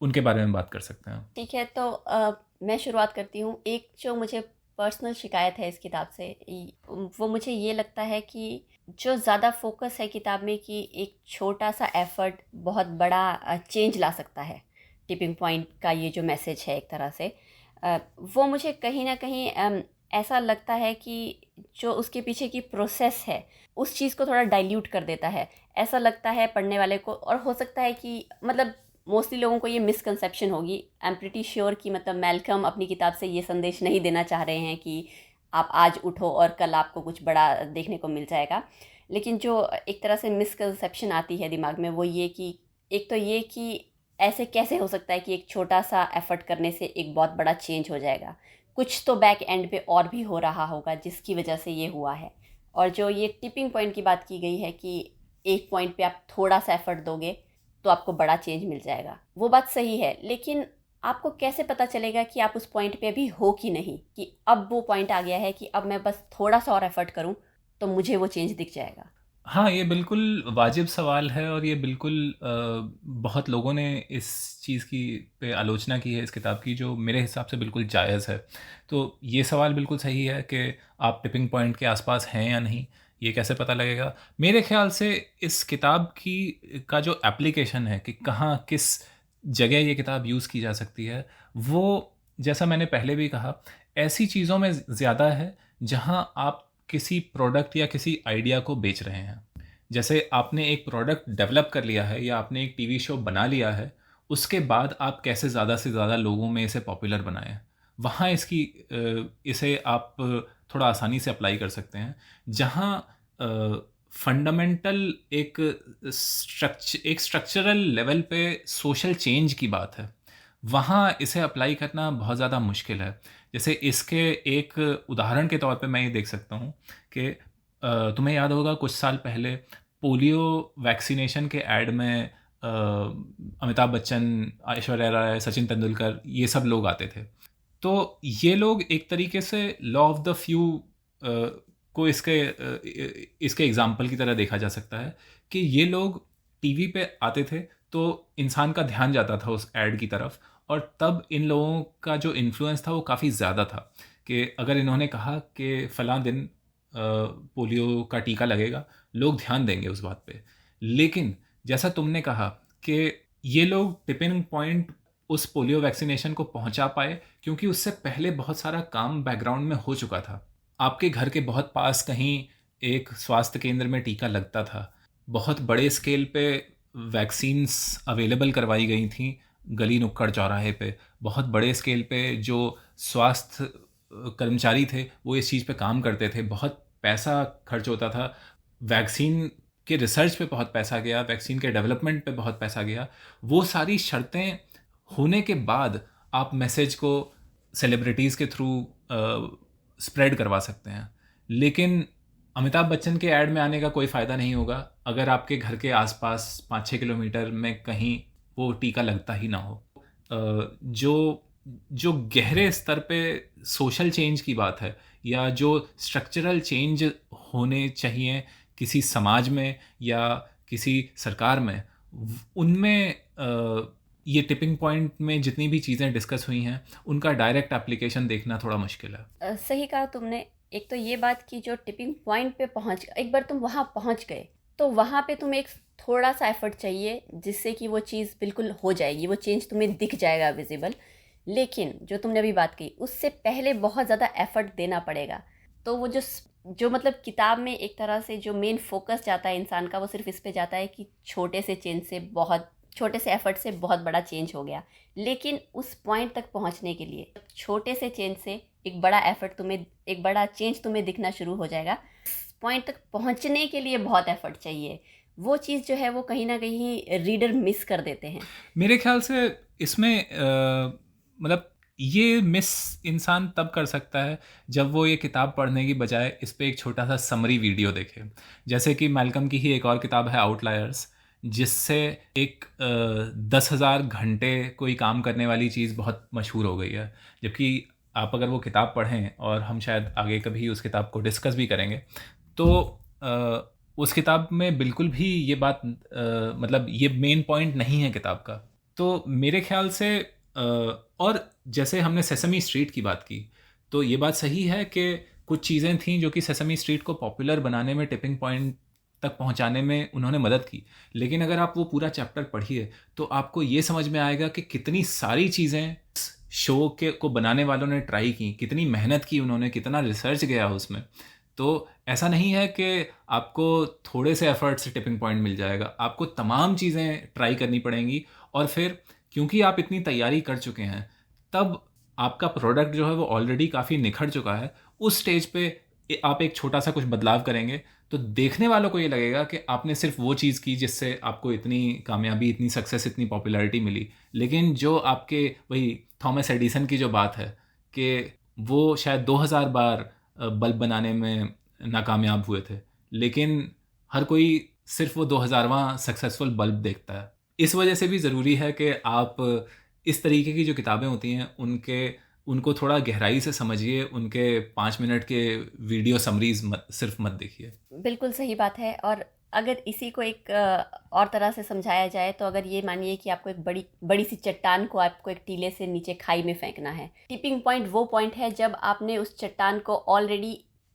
[SPEAKER 1] उनके बारे में बात कर सकते हैं।
[SPEAKER 2] ठीक है, तो मैं शुरुआत करती हूँ। एक जो मुझे पर्सनल शिकायत है इस किताब से, वो मुझे ये लगता है कि जो ज़्यादा फोकस है किताब में कि एक छोटा सा एफर्ट बहुत बड़ा चेंज ला सकता है, टिपिंग पॉइंट का ये जो मैसेज है एक तरह से, वो मुझे कहीं ना कहीं ऐसा लगता है कि जो उसके पीछे की प्रोसेस है उस चीज़ को थोड़ा डाइल्यूट कर देता है, ऐसा लगता है पढ़ने वाले को। और हो सकता है कि मतलब मोस्टली लोगों को ये मिसकंसेप्शन होगी। आई एम प्रिटी श्योर कि मतलब मैल्कम अपनी किताब से ये संदेश नहीं देना चाह रहे हैं कि आप आज उठो और कल आपको कुछ बड़ा देखने को मिल जाएगा। लेकिन जो एक तरह से मिसकंसेप्शन आती है दिमाग में वो ये कि एक तो ये कि ऐसे कैसे हो सकता है कि एक छोटा सा एफर्ट करने से एक बहुत बड़ा चेंज हो जाएगा, कुछ तो बैक एंड पे और भी हो रहा होगा जिसकी वजह से ये हुआ है। और जो ये टिपिंग पॉइंट की बात की गई है कि एक पॉइंट पे आप थोड़ा सा एफर्ट दोगे तो आपको बड़ा चेंज मिल जाएगा, वो बात सही है। लेकिन आपको कैसे पता चलेगा कि आप उस पॉइंट पे अभी हो कि नहीं, कि अब वो पॉइंट आ गया है कि अब मैं बस थोड़ा सा और एफर्ट करूं तो मुझे वो चेंज दिख जाएगा।
[SPEAKER 1] हाँ, ये बिल्कुल वाजिब सवाल है और ये बिल्कुल बहुत लोगों ने इस चीज़ की पे आलोचना की है इस किताब की, जो मेरे हिसाब से बिल्कुल जायज़ है। तो ये सवाल बिल्कुल सही है कि आप टिपिंग पॉइंट के आसपास हैं या नहीं, ये कैसे पता लगेगा? मेरे ख़्याल से इस किताब की का जो एप्लीकेशन है कि कहाँ, किस जगह ये किताब यूज़ की जा सकती है, वो जैसा मैंने पहले भी कहा, ऐसी चीज़ों में ज़्यादा है जहाँ आप किसी प्रोडक्ट या किसी आइडिया को बेच रहे हैं। जैसे आपने एक प्रोडक्ट डेवलप कर लिया है या आपने एक टीवी शो बना लिया है, उसके बाद आप कैसे ज़्यादा से ज़्यादा लोगों में इसे पॉपुलर बनाएँ। वहाँ इसे आप थोड़ा आसानी से अप्लाई कर सकते हैं। जहाँ फंडामेंटल एक स्ट्रक्चरल लेवल पे सोशल चेंज की बात है, वहाँ इसे अप्लाई करना बहुत ज़्यादा मुश्किल है। जैसे इसके एक उदाहरण के तौर पे मैं ये देख सकता हूँ कि तुम्हें याद होगा कुछ साल पहले पोलियो वैक्सीनेशन के ऐड में अमिताभ बच्चन, ऐश्वर्या राय, सचिन तेंदुलकर, ये सब लोग आते थे। तो ये लोग एक तरीके से लॉ ऑफ द फ्यू को इसके एग्जाम्पल की तरह देखा जा सकता है कि ये लोग टीवी पे आते थे तो इंसान का ध्यान जाता था उस ऐड की तरफ, और तब इन लोगों का जो इन्फ्लुएंस था वो काफ़ी ज़्यादा था कि अगर इन्होंने कहा कि फ़लाँ दिन पोलियो का टीका लगेगा, लोग ध्यान देंगे उस बात पे। लेकिन जैसा तुमने कहा कि ये लोग टिपिंग पॉइंट उस पोलियो वैक्सीनेशन को पहुंचा पाए क्योंकि उससे पहले बहुत सारा काम बैकग्राउंड में हो चुका था। आपके घर के बहुत पास कहीं एक स्वास्थ्य केंद्र में टीका लगता था, बहुत बड़े स्केल पे वैक्सीन्स अवेलेबल करवाई गई थी गली नुक्कड़ चौराहे पे, बहुत बड़े स्केल पे जो स्वास्थ्य कर्मचारी थे वो इस चीज़ पे काम करते थे, बहुत पैसा खर्च होता था, वैक्सीन के रिसर्च पे बहुत पैसा गया, वैक्सीन के डेवलपमेंट पे बहुत पैसा गया। वो सारी शर्तें होने के बाद आप मैसेज को सेलिब्रिटीज़ के थ्रू स्प्रेड करवा सकते हैं। लेकिन अमिताभ बच्चन के ऐड में आने का कोई फ़ायदा नहीं होगा अगर आपके घर के आसपास 5-6 किलोमीटर में कहीं वो टीका लगता ही ना हो। जो जो गहरे स्तर पे सोशल चेंज की बात है या जो स्ट्रक्चरल चेंज होने चाहिए किसी समाज में या किसी सरकार में, उनमें ये टिपिंग पॉइंट में जितनी भी चीज़ें डिस्कस हुई हैं उनका डायरेक्ट एप्लीकेशन देखना थोड़ा मुश्किल है।
[SPEAKER 2] सही कहा तुमने। एक तो ये बात कि जो टिपिंग पॉइंट पे पहुंच, एक बार तुम वहाँ पहुंच गए तो वहाँ पे तुम्हें एक थोड़ा सा एफर्ट चाहिए जिससे कि वो चीज़ बिल्कुल हो जाएगी, वो चेंज तुम्हें दिख जाएगा विजिबल। लेकिन जो तुमने अभी बात की, उससे पहले बहुत ज़्यादा एफर्ट देना पड़ेगा। तो वो जो मतलब किताब में एक तरह से जो मेन फोकस जाता है इंसान का, वो सिर्फ इस पे जाता है कि छोटे से चेंज से, बहुत छोटे से एफर्ट से बहुत बड़ा चेंज हो गया। लेकिन उस पॉइंट तक पहुंचने के लिए छोटे से चेंज से एक बड़ा एफर्ट तुम्हें, एक बड़ा चेंज तुम्हें दिखना शुरू हो जाएगा। पॉइंट तक पहुंचने के लिए बहुत एफर्ट चाहिए। वो चीज़ जो है वो कहीं ना कहीं रीडर मिस कर देते हैं
[SPEAKER 1] मेरे ख्याल से। इसमें मतलब ये मिस इंसान तब कर सकता है जब वो ये किताब पढ़ने की बजाय इस पे एक छोटा सा समरी वीडियो देखे। जैसे कि मैल्कम की ही एक और किताब है आउटलायर्स, जिससे एक 10,000 घंटे कोई काम करने वाली चीज़ बहुत मशहूर हो गई है। जबकि आप अगर वो किताब पढ़ें, और हम शायद आगे कभी उस किताब को डिस्कस भी करेंगे, तो उस किताब में बिल्कुल भी ये बात मतलब ये मेन पॉइंट नहीं है किताब का। तो मेरे ख्याल से और जैसे हमने सेसमी स्ट्रीट की बात की, तो ये बात सही है कि कुछ चीज़ें थीं जो कि सेसमी स्ट्रीट को पॉपुलर बनाने में, टिपिंग पॉइंट तक पहुंचाने में उन्होंने मदद की। लेकिन अगर आप वो पूरा चैप्टर पढ़िए तो आपको ये समझ में आएगा कि कितनी सारी चीज़ें शो के को बनाने वालों ने ट्राई की, कितनी मेहनत की उन्होंने, कितना रिसर्च गया उसमें। तो ऐसा नहीं है कि आपको थोड़े से एफर्ट से टिपिंग पॉइंट मिल जाएगा, आपको तमाम चीज़ें ट्राई करनी पड़ेंगी। और फिर क्योंकि आप इतनी तैयारी कर चुके हैं, तब आपका प्रोडक्ट जो है वो ऑलरेडी काफ़ी निखर चुका है। उस स्टेज पे आप एक छोटा सा कुछ बदलाव करेंगे तो देखने वालों को ये लगेगा कि आपने सिर्फ वो चीज़ की जिससे आपको इतनी कामयाबी, इतनी सक्सेस, इतनी पॉपुलैरिटी मिली। लेकिन जो आपके वही थॉमस एडिसन की जो बात है कि वो शायद 2000 बार बल्ब बनाने में नाकामयाब हुए थे, लेकिन हर कोई सिर्फ वो 2000वां सक्सेसफुल बल्ब देखता है। इस वजह से भी ज़रूरी है कि आप इस तरीके की जो किताबें होती हैं उनको थोड़ा गहराई से समझिए, उनके 5 मिनट के वीडियो समरीज सिर्फ मत देखिए।
[SPEAKER 2] बिल्कुल सही बात है। और अगर इसी को एक और तरह से समझाया जाए तो अगर ये मानिए कि आपको एक बड़ी बड़ी सी चट्टान को आपको एक टीले से नीचे खाई में फेंकना है। टिपिंग पॉइंट वो पॉइंट है जब आपने उस चट्टान को ऑलरेडी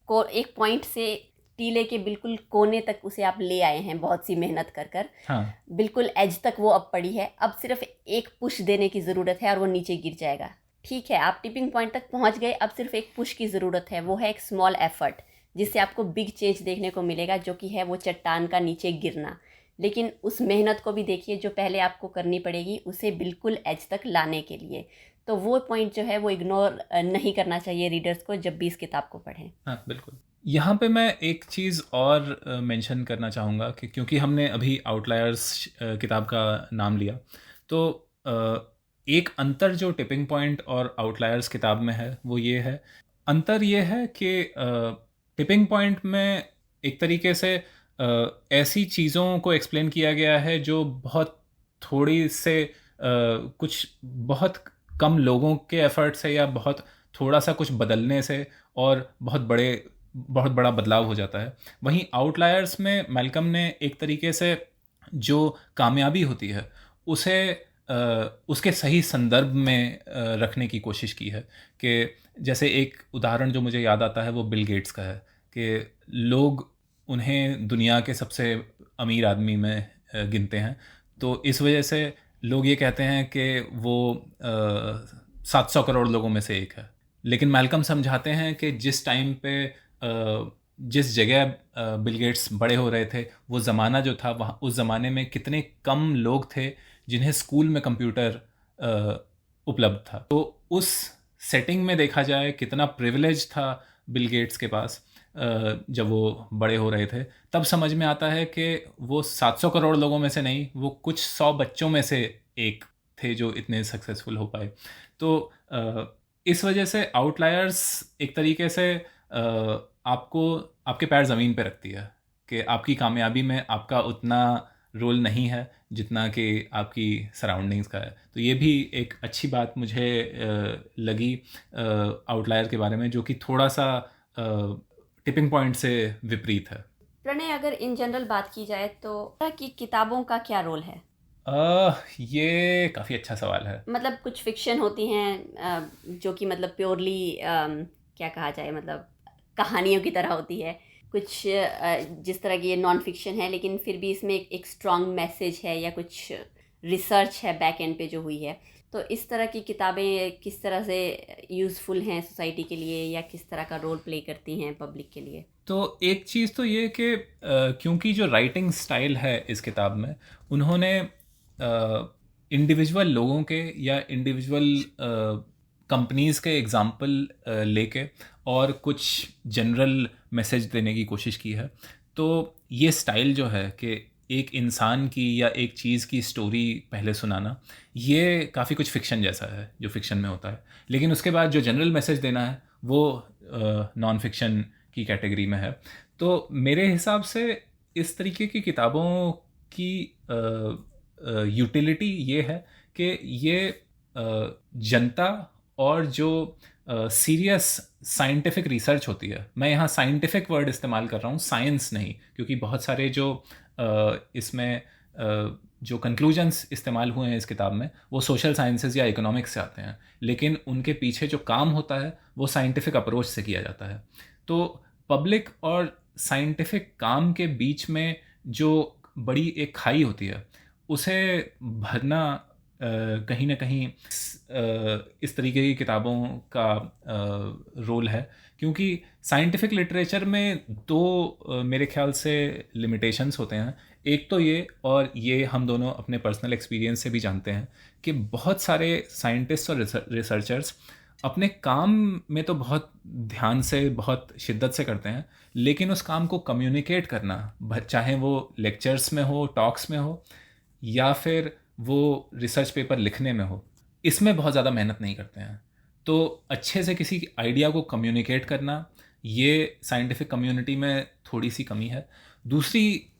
[SPEAKER 2] को एक पॉइंट से टीले के बिल्कुल कोने तक उसे आप ले आए हैं, बहुत सी मेहनत कर कर।
[SPEAKER 1] हाँ,
[SPEAKER 2] बिल्कुल एज तक वो अब पड़ी है, अब सिर्फ एक पुश देने की ज़रूरत है और वो नीचे गिर जाएगा। ठीक है, आप टिपिंग पॉइंट तक पहुंच गए, अब सिर्फ एक पुश की ज़रूरत है, वो है एक स्मॉल एफर्ट जिससे आपको बिग चेंज देखने को मिलेगा, जो कि है वो चट्टान का नीचे गिरना। लेकिन उस मेहनत को भी देखिए जो पहले आपको करनी पड़ेगी उसे बिल्कुल एज तक लाने के लिए। तो वो पॉइंट जो है वो इग्नोर नहीं करना चाहिए रीडर्स को जब भी इस किताब को पढ़ें।
[SPEAKER 1] हाँ, बिल्कुल। यहाँ पे मैं एक चीज़ और मेंशन करना चाहूँगा कि क्योंकि हमने अभी आउटलायर्स किताब का नाम लिया, तो एक अंतर जो टिपिंग पॉइंट और आउटलायर्स किताब में है वो ये है, अंतर ये है कि टिपिंग पॉइंट में एक तरीके से ऐसी चीज़ों को एक्सप्लेन किया गया है जो बहुत थोड़ी से कुछ बहुत कम लोगों के एफर्ट से या बहुत थोड़ा सा कुछ बदलने से और बहुत बड़ा बदलाव हो जाता है। वहीं आउटलायर्स में मैल्कम ने एक तरीके से जो कामयाबी होती है उसे उसके सही संदर्भ में रखने की कोशिश की है। कि जैसे एक उदाहरण जो मुझे याद आता है वो बिल गेट्स का है कि लोग उन्हें दुनिया के सबसे अमीर आदमी में गिनते हैं, तो इस वजह से लोग ये कहते हैं कि वो 700 करोड़ लोगों में से एक है। लेकिन मैल्कम समझाते हैं कि जिस टाइम पे जिस जगह बिल गेट्स बड़े हो रहे थे वो ज़माना जो था, वहाँ उस ज़माने में कितने कम लोग थे जिन्हें स्कूल में कंप्यूटर उपलब्ध था। तो उस सेटिंग में देखा जाए कितना प्रिविलेज था बिल गेट्स के पास जब वो बड़े हो रहे थे, तब समझ में आता है कि वो 700 करोड़ लोगों में से नहीं, वो कुछ 100 बच्चों में से एक थे जो इतने सक्सेसफुल हो पाए। तो इस वजह से आउटलायर्स एक तरीके से आपको आपके पैर ज़मीन पे रखती है कि आपकी कामयाबी में आपका उतना रोल नहीं है जितना कि आपकी सराउंडिंग्स का है। तो ये भी एक अच्छी बात मुझे लगी आउटलायर के बारे में, जो कि थोड़ा सा टिपिंग पॉइंट से विपरीत है।
[SPEAKER 2] प्रणय, अगर इन जनरल बात की जाए तो कि किताबों का क्या रोल है?
[SPEAKER 1] ये काफ़ी अच्छा सवाल है।
[SPEAKER 2] मतलब कुछ फिक्शन होती हैं जो कि मतलब प्योरली क्या कहा जाए, मतलब कहानियों की तरह होती है। कुछ जिस तरह की ये नॉन फिक्शन है लेकिन फिर भी इसमें एक स्ट्रॉन्ग मैसेज है या कुछ रिसर्च है बैक एंड पे जो हुई है। तो इस तरह की किताबें किस तरह से यूज़फुल हैं सोसाइटी के लिए या किस तरह का रोल प्ले करती हैं पब्लिक के लिए?
[SPEAKER 1] तो एक चीज़ तो ये कि क्योंकि जो राइटिंग स्टाइल है इस किताब में, उन्होंने इंडिविजुअल लोगों के या इंडिविजुअल कंपनीज़ के एग्ज़ाम्पल लेके और कुछ जनरल मैसेज देने की कोशिश की है। तो ये स्टाइल जो है कि एक इंसान की या एक चीज़ की स्टोरी पहले सुनाना, ये काफ़ी कुछ फ़िक्शन जैसा है जो फ़िक्शन में होता है। लेकिन उसके बाद जो जनरल मैसेज देना है वो नॉन फिक्शन की कैटेगरी में है। तो मेरे हिसाब से इस तरीके की किताबों की यूटिलिटी ये है कि ये जनता और जो सीरियस साइंटिफिक रिसर्च होती है, मैं यहाँ साइंटिफिक वर्ड इस्तेमाल कर रहा हूँ, साइंस नहीं, क्योंकि बहुत सारे जो इसमें जो कंक्लूजन्स इस्तेमाल हुए हैं इस किताब में वो सोशल साइंसेज या इकोनॉमिक्स से आते हैं, लेकिन उनके पीछे जो काम होता है वो साइंटिफिक अप्रोच से किया जाता है। तो पब्लिक और साइंटिफिक काम के बीच में जो बड़ी एक खाई होती है उसे भरना कहीं ना कहीं इस तरीके की किताबों का रोल है। क्योंकि साइंटिफिक लिटरेचर में दो मेरे ख्याल से लिमिटेशंस होते हैं। एक तो ये, और ये हम दोनों अपने पर्सनल एक्सपीरियंस से भी जानते हैं, कि बहुत सारे साइंटिस्ट और रिसर्चर्स अपने काम में तो बहुत ध्यान से बहुत शिद्दत से करते हैं, लेकिन उस काम को कम्युनिकेट करना, चाहे वो लेक्चर्स में हो, टॉक्स में हो, या फिर वो रिसर्च पेपर लिखने में हो, इसमें बहुत ज़्यादा मेहनत नहीं करते हैं। तो अच्छे से किसी आइडिया को कम्युनिकेट करना, ये साइंटिफिक कम्युनिटी में थोड़ी सी कमी है। दूसरी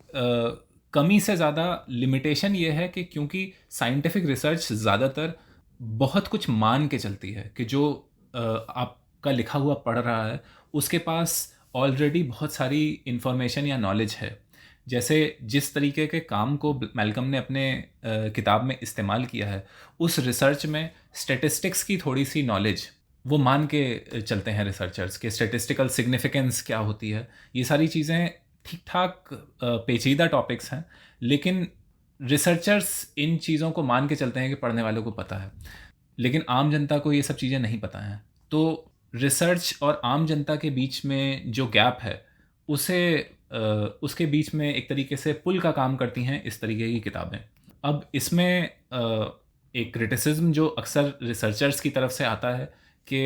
[SPEAKER 1] कमी से ज़्यादा लिमिटेशन ये है कि क्योंकि साइंटिफिक रिसर्च ज़्यादातर बहुत कुछ मान के चलती है कि जो आपका लिखा हुआ पढ़ रहा है उसके पास ऑलरेडी बहुत सारी इन्फॉर्मेशन या नॉलेज है। जैसे जिस तरीके के काम को मैल्कम ने अपने किताब में इस्तेमाल किया है, उस रिसर्च में स्टैटिस्टिक्स की थोड़ी सी नॉलेज वो मान के चलते हैं रिसर्चर्स के, स्टैटिस्टिकल सिग्निफिकेंस क्या होती है, ये सारी चीज़ें ठीक ठाक पेचीदा टॉपिक्स हैं, लेकिन रिसर्चर्स इन चीज़ों को मान के चलते हैं कि पढ़ने वालों को पता है, लेकिन आम जनता को ये सब चीज़ें नहीं पता हैं। तो रिसर्च और आम जनता के बीच में जो गैप है उसे उसके बीच में एक तरीके से पुल का काम करती हैं इस तरीके की किताबें। अब इसमें एक क्रिटिसिज्म जो अक्सर रिसर्चर्स की तरफ से आता है कि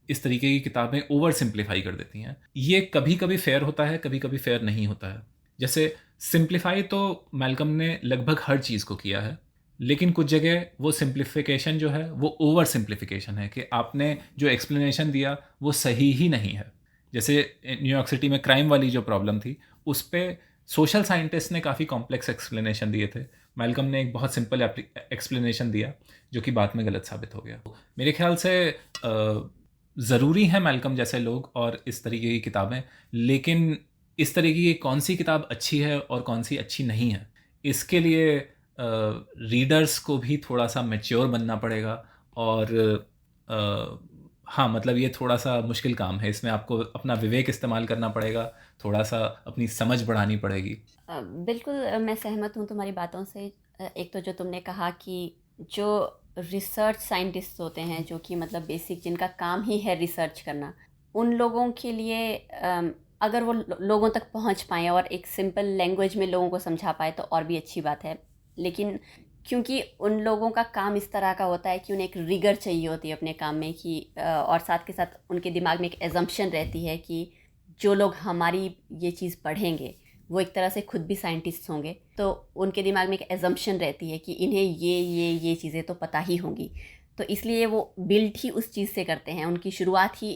[SPEAKER 1] इस तरीके की किताबें ओवर सिंप्लीफाई कर देती हैं। ये कभी कभी फेयर होता है, कभी कभी फेयर नहीं होता है। जैसे सिंप्लीफाई तो मैल्कम ने लगभग हर चीज़ को किया है, लेकिन कुछ जगह वो सिंप्लीफिकेशन जो है वो ओवर सिंप्लीफिकेशन है कि आपने जो एक्सप्लेनेशन दिया वो सही ही नहीं है। जैसे न्यूयॉर्क सिटी में क्राइम वाली जो प्रॉब्लम थी उस पर सोशल साइंटिस्ट ने काफ़ी कॉम्प्लेक्स एक्सप्लेनेशन दिए थे, मैल्कम ने एक बहुत सिंपल एक्सप्लेनेशन दिया जो कि बाद में गलत साबित हो गया। मेरे ख्याल से ज़रूरी है मैल्कम जैसे लोग और इस तरीके की किताबें, लेकिन इस तरीके की कौन सी किताब अच्छी है और कौन सी अच्छी नहीं है, इसके लिए रीडर्स को भी थोड़ा सा मैच्योर बनना पड़ेगा। और हाँ, मतलब ये थोड़ा सा मुश्किल काम है, इसमें आपको अपना विवेक इस्तेमाल करना पड़ेगा, थोड़ा सा अपनी समझ बढ़ानी पड़ेगी।
[SPEAKER 2] बिल्कुल मैं सहमत हूँ तुम्हारी बातों से। एक तो जो तुमने कहा कि जो रिसर्च साइंटिस्ट होते हैं, जो कि मतलब बेसिक जिनका काम ही है रिसर्च करना, उन लोगों के लिए अगर वो लोगों तक पहुँच पाएँ और एक सिंपल लैंग्वेज में लोगों को समझा पाए तो और भी अच्छी बात है। लेकिन क्योंकि उन लोगों का काम इस तरह का होता है कि उन्हें एक रिगर चाहिए होती है अपने काम में कि और साथ के साथ उनके दिमाग में एक एजम्पशन रहती है कि जो लोग हमारी ये चीज़ पढ़ेंगे वो एक तरह से खुद भी साइंटिस्ट होंगे, तो उनके दिमाग में एक एजम्पशन रहती है कि इन्हें ये चीज़ें तो पता ही होंगी। तो इसलिए वो बिल्ड ही उस चीज़ से करते हैं। उनकी शुरुआत ही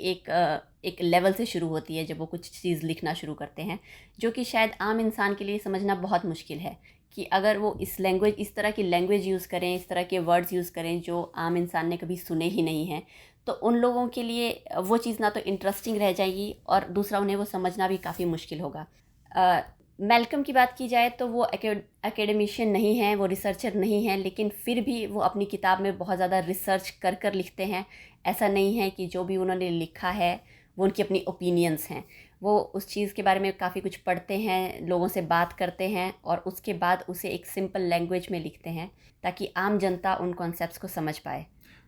[SPEAKER 2] एक लेवल से शुरू होती है जब वो कुछ चीज़ लिखना शुरू करते हैं, जो कि शायद आम इंसान के लिए समझना बहुत मुश्किल है कि अगर वो इस तरह की लैंग्वेज यूज़ करें, इस तरह के वर्ड्स यूज़ करें जो आम इंसान ने कभी सुने ही नहीं हैं, तो उन लोगों के लिए वो चीज़ ना तो इंटरेस्टिंग रह जाएगी और दूसरा उन्हें वो समझना भी काफ़ी मुश्किल होगा। मैल्कम की बात की जाए तो वो एकेडमिशियन नहीं हैं, वो रिसर्चर नहीं हैं, लेकिन फिर भी वो अपनी किताब में बहुत ज़्यादा रिसर्च कर लिखते हैं। ऐसा नहीं है कि जो भी उन्होंने लिखा है वो उनकी अपनी ओपिनियंस हैं। वो उस चीज़ के बारे में काफ़ी कुछ पढ़ते हैं, लोगों से बात करते हैं और उसके बाद उसे एक सिंपल लैंग्वेज में लिखते हैं ताकि आम जनता उन कॉन्सेप्ट्स को समझ पाए।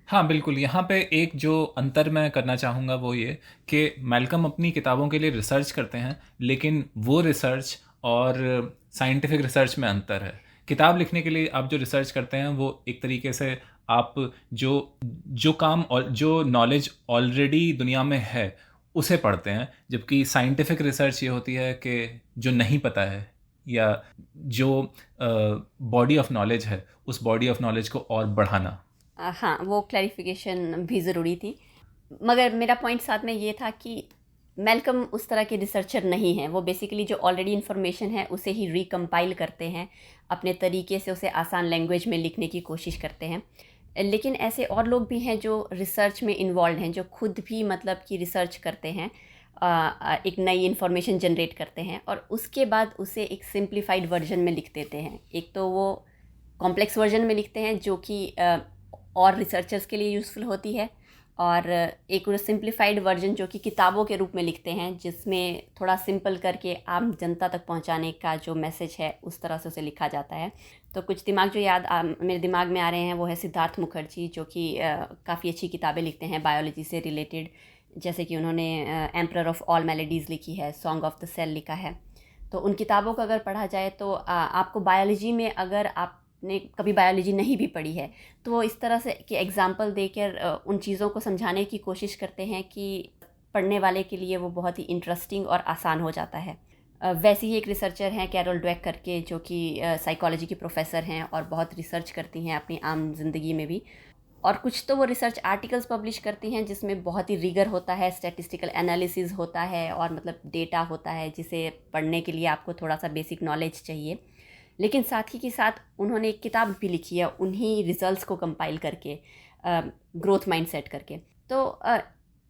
[SPEAKER 1] हाँ बिल्कुल, यहाँ पे एक जो अंतर मैं करना चाहूँगा वो ये कि मैल्कम अपनी किताबों के लिए रिसर्च करते हैं, लेकिन वो रिसर्च और साइंटिफिक रिसर्च में अंतर है। किताब लिखने के लिए आप जो रिसर्च करते हैं वो एक तरीके से आप जो काम और जो नॉलेज ऑलरेडी दुनिया में है उसे पढ़ते हैं, जबकि साइंटिफिक रिसर्च ये होती है कि जो नहीं पता है या जो बॉडी ऑफ नॉलेज है उस बॉडी ऑफ नॉलेज को और बढ़ाना।
[SPEAKER 2] हाँ, वो क्लैरिफिकेशन भी ज़रूरी थी, मगर मेरा पॉइंट साथ में ये था कि मैल्कम उस तरह के रिसर्चर नहीं हैं। वो बेसिकली जो ऑलरेडी इन्फॉर्मेशन है उसे ही रिकम्पाइल करते हैं, अपने तरीके से उसे आसान लैंग्वेज में लिखने की कोशिश करते हैं। लेकिन ऐसे और लोग भी हैं जो रिसर्च में इन्वॉल्व हैं, जो खुद भी मतलब कि रिसर्च करते हैं, एक नई इन्फॉर्मेशन जनरेट करते हैं और उसके बाद उसे एक सिंप्लीफाइड वर्जन में लिख देते हैं। एक तो वो कॉम्प्लेक्स वर्जन में लिखते हैं जो कि और रिसर्चर्स के लिए यूज़फुल होती है, और एक सिंप्लीफाइड वर्जन जो कि किताबों के रूप में लिखते हैं, जिसमें थोड़ा सिंपल करके आम जनता तक पहुंचाने का जो मैसेज है उस तरह से उसे लिखा जाता है। तो कुछ दिमाग जो मेरे दिमाग में आ रहे हैं वो है सिद्धार्थ मुखर्जी, जो कि काफ़ी अच्छी किताबें लिखते हैं बायोलॉजी से रिलेटेड। जैसे कि उन्होंने एम्परर ऑफ ऑल मेलेडीज़ लिखी है, सॉन्ग ऑफ द सेल लिखा है। तो उन किताबों को अगर पढ़ा जाए तो आपको बायोलॉजी में, अगर आपने कभी बायोलॉजी नहीं भी पढ़ी है, तो वो इस तरह से कि एग्जाम्पल देकर उन चीज़ों को समझाने की कोशिश करते हैं कि पढ़ने वाले के लिए वो बहुत ही इंटरेस्टिंग और आसान हो जाता है। वैसे ही एक रिसर्चर हैं कैरोल ड्वेक करके, जो कि साइकोलॉजी की प्रोफेसर हैं और बहुत रिसर्च करती हैं अपनी आम ज़िंदगी में भी, और कुछ तो वो रिसर्च आर्टिकल्स पब्लिश करती हैं जिसमें बहुत ही रिगर होता है, स्टैटिस्टिकल एनालिसिस होता है और मतलब डेटा होता है जिसे पढ़ने के लिए आपको थोड़ा सा बेसिक नॉलेज चाहिए। लेकिन साथ ही के साथ उन्होंने एक किताब भी लिखी है उन्हीं रिजल्ट्स को कंपाइल करके, ग्रोथ माइंडसेट करके। तो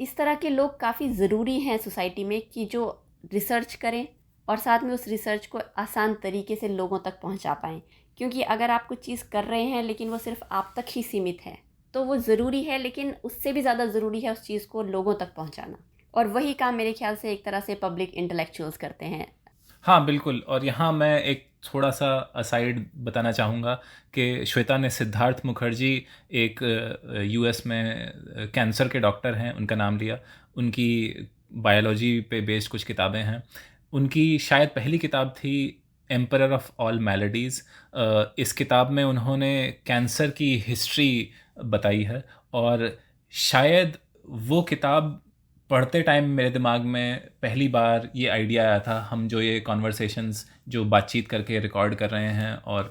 [SPEAKER 2] इस तरह के लोग काफ़ी ज़रूरी हैं सोसाइटी में कि जो रिसर्च करें और साथ में उस रिसर्च को आसान तरीके से लोगों तक पहुंचा पाएँ। क्योंकि अगर आप कुछ चीज़ कर रहे हैं लेकिन वो सिर्फ आप तक ही सीमित है तो वो ज़रूरी है, लेकिन उससे भी ज़्यादा ज़रूरी है उस चीज़ को लोगों तक पहुंचाना। और वही काम मेरे ख्याल से एक तरह से पब्लिक इंटेलेक्चुअल्स करते हैं।
[SPEAKER 1] हाँ बिल्कुल। और यहाँ मैं एक थोड़ा सा असाइड बताना चाहूँगा कि श्वेता ने सिद्धार्थ मुखर्जी, एक यूएस में कैंसर के डॉक्टर हैं, उनका नाम लिया। उनकी बायोलॉजी पे बेस्ड कुछ किताबें हैं। उनकी शायद पहली किताब थी एम्परर ऑफ ऑल मैलेडीज़। इस किताब में उन्होंने कैंसर की हिस्ट्री बताई है, और शायद वो किताब पढ़ते टाइम मेरे दिमाग में पहली बार ये आइडिया आया था, हम जो ये कॉन्वर्सेशंस जो बातचीत करके रिकॉर्ड कर रहे हैं और